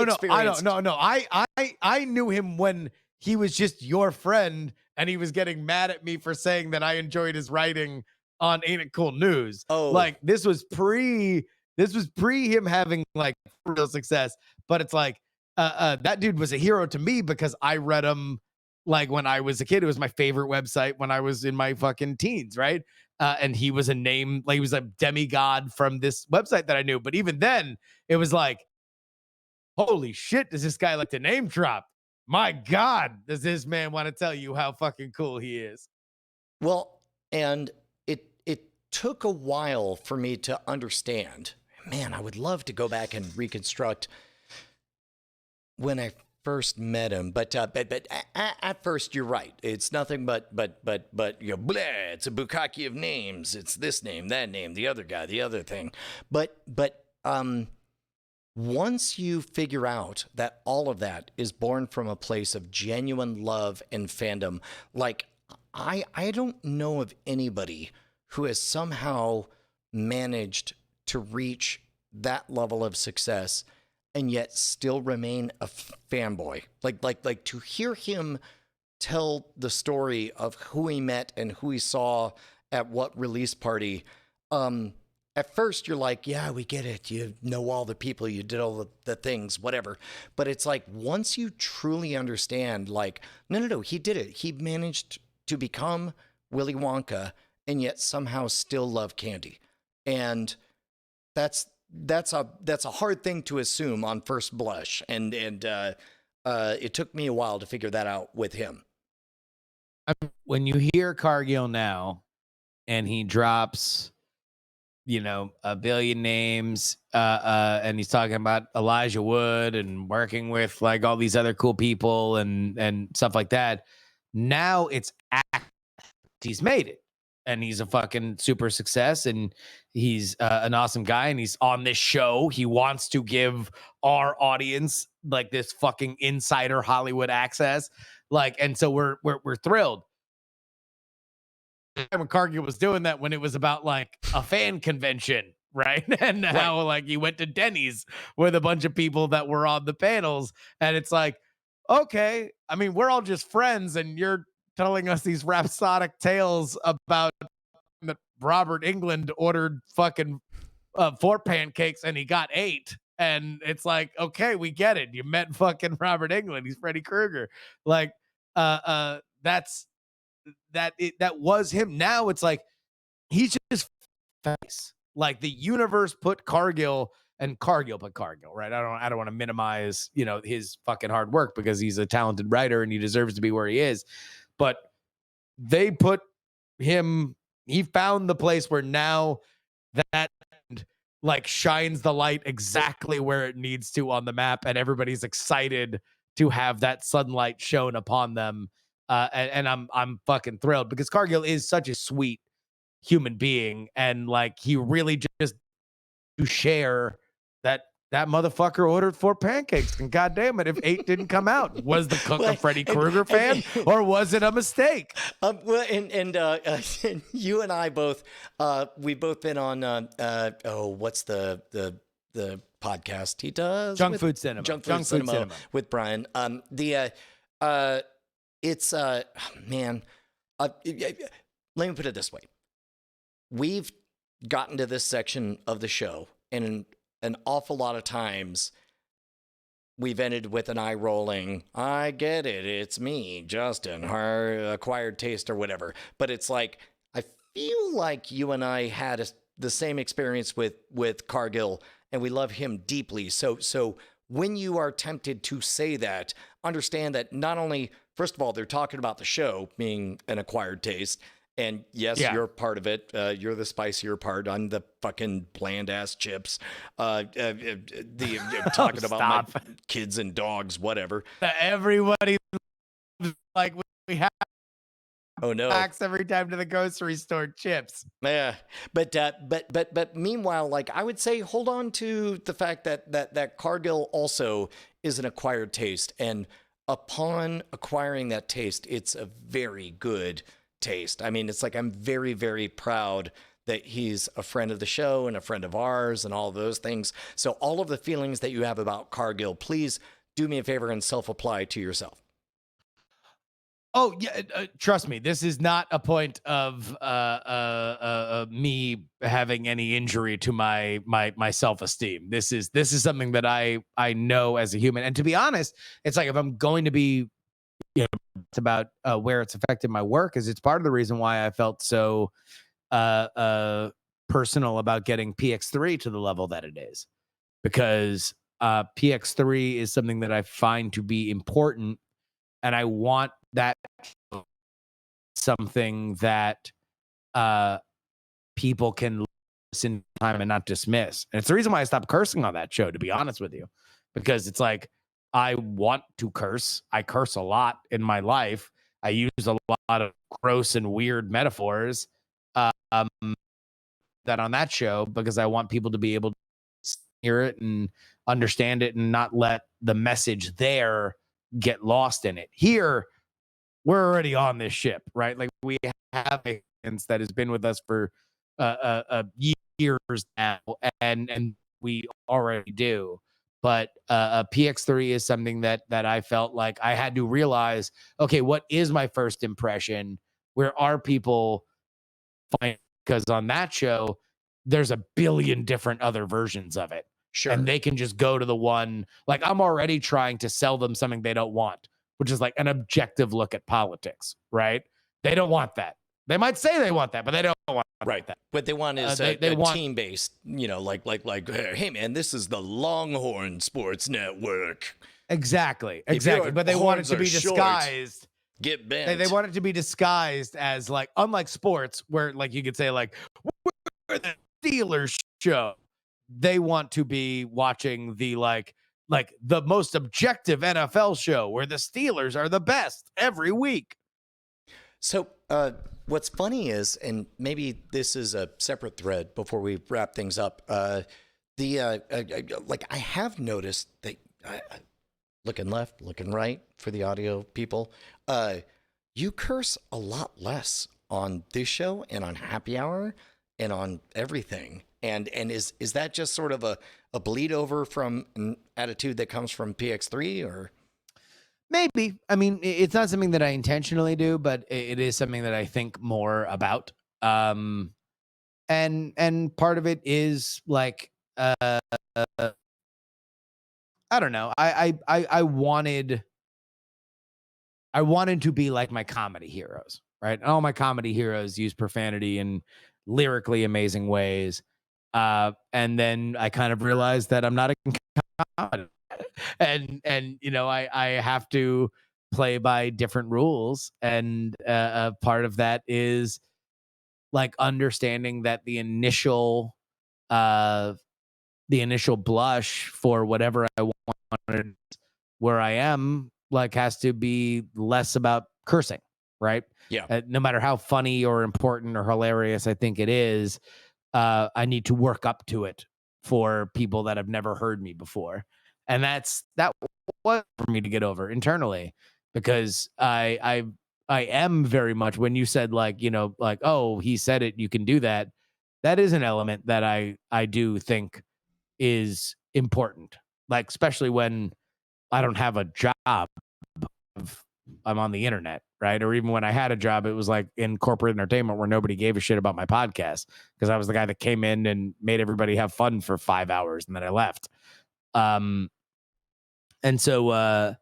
knew him when he was just your friend, and he was getting mad at me for saying that I enjoyed his writing on Ain't It Cool News. Oh, like this was pre him having like real success. But it's like that dude was a hero to me because I read him like when I was a kid. It was my favorite website when I was in my fucking teens, right? And he was a name, like he was a demigod from this website that I knew. But even then, it was like, holy shit, does this guy like to name drop? My God, does this man want to tell you how fucking cool he is? Well, and it took a while for me to understand. Man, I would love to go back and reconstruct when I first met him. But at first, you're right. It's nothing but you know, blah. It's a bukkake of names. It's this name, that name, the other guy, the other thing. But once you figure out that all of that is born from a place of genuine love and fandom, like I don't know of anybody who has somehow managed to reach that level of success and yet still remain a fanboy. Like to hear him tell the story of who he met and who he saw at what release party. At first, you're like, yeah, we get it. You know all the people, you did all the things, whatever. But it's like, once you truly understand, like, no, he did it. He managed to become Willy Wonka and yet somehow still love candy. And that's a hard thing to assume on first blush. And it took me a while to figure that out with him. When you hear Cargill now and he drops, you know, a billion names, and he's talking about Elijah Wood and working with like all these other cool people and stuff like that. Now it's he's made it, and he's a fucking super success, and he's an awesome guy, and he's on this show. He wants to give our audience like this fucking insider Hollywood access, like, and so we're thrilled. When Cargill was doing that, when it was about like a fan convention, right? And how like he went to Denny's with a bunch of people that were on the panels, and it's like, okay, I mean, we're all just friends, and you're telling us these rhapsodic tales about that Robert England ordered fucking 4 pancakes and he got 8. And it's like, okay, we get it. You met fucking Robert England. He's Freddy Krueger. Like, that was him. Now it's like he's just face. Like the universe put Cargill, right? I don't want to minimize, you know, his fucking hard work because he's a talented writer and he deserves to be where he is. But they put him, he found the place where now that like shines the light exactly where it needs to on the map, and everybody's excited to have that sunlight shown upon them. And I'm fucking thrilled because Cargill is such a sweet human being, and like he really just to share that mother ordered 4 pancakes, and goddamn it, if 8 didn't come out, was the cook a Freddy Krueger fan, or was it a mistake? Well, and you and I both, we've both been on what's the podcast he does? Junk Food Cinema with Brian. It's man, let me put it this way: we've gotten to this section of the show, and an awful lot of times we've ended with an eye rolling. I get it. It's me, Justin, her acquired taste or whatever. But it's like, I feel like you and I had the same experience with Cargill, and we love him deeply. So when you are tempted to say that, understand that not only, first of all, they're talking about the show being an acquired taste. And yes, you're part of it. You're the spicier part. I'm the fucking bland ass chips. Talking about my kids and dogs, whatever. Everybody, like, we have Oh no. Packs every time to the grocery store chips. Yeah, but meanwhile, like I would say, hold on to the fact that Cargill also is an acquired taste, and upon acquiring that taste, it's a very good taste. I mean, it's like I'm very, very proud that he's a friend of the show and a friend of ours and all those things. So all of the feelings that you have about Cargill, please do me a favor and self-apply to yourself. Oh yeah, trust me. This is not a point of me having any injury to my self-esteem. This is something that I know as a human. And to be honest, it's like if I'm going to be, it's about where it's affected my work. Is it's part of the reason why I felt so personal about getting PX3 to the level that it is, because PX3 is something that I find to be important, and I want that something that people can listen to time and not dismiss. And it's the reason why I stopped cursing on that show, to be honest with you, because it's like I want to curse. I curse a lot in my life. I use a lot of gross and weird metaphors that on that show, because I want people to be able to hear it and understand it and not let the message there get lost in it. Here, we're already on this ship, right? Like we have a audience that has been with us for years now, and we already do. But PX3 is something that I felt like I had to realize, okay, what is my first impression? Where are people finding? Because on that show, there's a billion different other versions of it. Sure. And they can just go to the one, like I'm already trying to sell them something they don't want, which is like an objective look at politics, right? They don't want that. They might say they want that, but they don't want that. What they want is they a want team-based, like, hey man, this is the Longhorn Sports Network. Exactly. your But they want it horns to be are short, disguised. Get bent. They want it to be disguised as like, unlike sports, where like you could say like, we're the Steelers show. They want to be watching the like the most objective NFL show where the Steelers are the best every week. So what's funny is, and maybe this is a separate thread before we wrap things up, like I have noticed that, looking left, looking right for the audio people, you curse a lot less on this show and on Happy Hour and on everything. And is that just sort of a bleed over from an attitude that comes from PX3 or? Maybe. I mean, it's not something that I intentionally do, but it is something that I think more about. And part of it is like, I don't know. I wanted to be like my comedy heroes, right? And all my comedy heroes use profanity in lyrically amazing ways. And then I kind of realized that I'm not a comedy. And I have to play by different rules, and part of that is like understanding that the initial blush for whatever I wanted where I am like has to be less about cursing, right? Yeah. No matter how funny or important or hilarious I think it is, I need to work up to it for people that have never heard me before. And that was for me to get over internally, because I am very much, when you said like, like, oh, he said it, you can do that. That is an element that I do think is important. Like, especially when I don't have a job, I'm on the internet, right? Or even when I had a job, it was like in corporate entertainment where nobody gave a shit about my podcast, because I was the guy that came in and made everybody have fun for 5 hours and then I left. And so,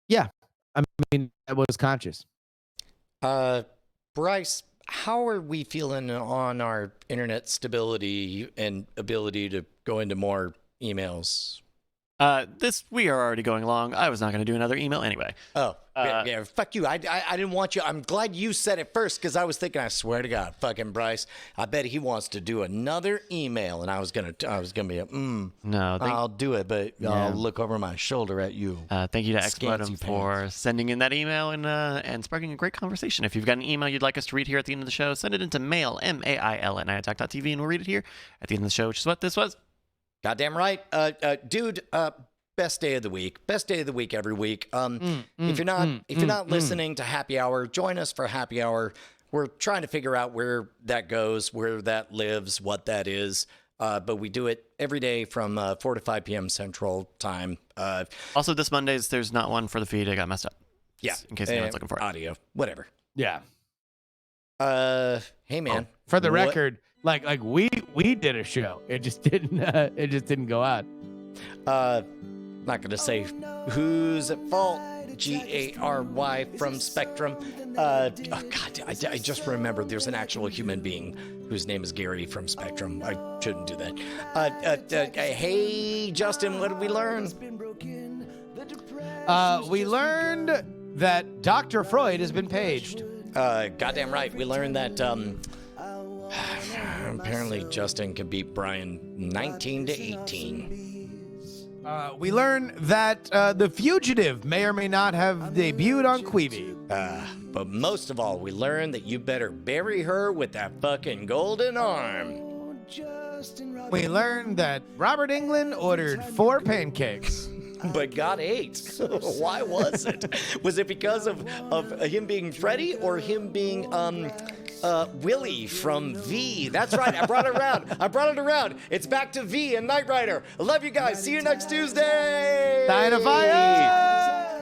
yeah, I mean, I was conscious. Bryce, how are we feeling on our internet stability and ability to go into more emails? We are already going long. I was not going to do another email anyway. Oh, yeah, fuck you. I didn't want you. I'm glad you said it first because I was thinking, I swear to God, fucking Bryce, I bet he wants to do another email. And I was gonna be No, I'll do it, but I'll look over my shoulder at you. thank you to Scanty Explodum for sending in that email and sparking a great conversation. If you've got an email you'd like us to read here at the end of the show, send it into mail, MAIL, at nightattack.tv, and we'll read it here at the end of the show, which is what this was. Goddamn right. Dude, best day of the week. Best day of the week every week. If you're not listening to Happy Hour, join us for Happy Hour. We're trying to figure out where that goes, where that lives, what that is. But we do it every day from 4 to 5 p.m. Central Time. Also, this Monday's, there's not one for the feed. It got messed up. Yeah. In case anyone's looking for it. Audio. Whatever. Yeah. Hey, man. For the record, like we did a show. It just didn't go out. Not going to say who's at fault. Gary from Spectrum. Oh, God, I just remembered there's an actual human being whose name is Gary from Spectrum. I shouldn't do that. Hey, Justin, what did we learn? We learned that Dr. Freud has been paged. Goddamn right. We learned that apparently Justin can beat Brian 19 to 18. We learn that The Fugitive may or may not have debuted on Quibi. But most of all, we learned that you better bury her with that fucking golden arm. We learned that Robert Englund ordered 4 pancakes. But got 8. Why was it? Was it because of him being Freddy or him being Willie from V? That's right. I brought it around. It's back to V and Knight Rider. I love you guys. See you next Tuesday. Dynafire!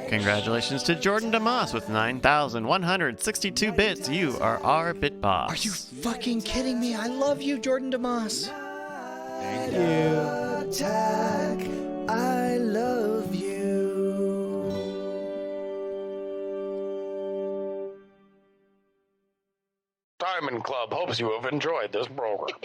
Congratulations to Jordan DeMoss with 9,162 bits. You are our bit boss. Are you fucking kidding me? I love you, Jordan DeMoss. Thank you. Attack, I love you. Diamond Club hopes you have enjoyed this program.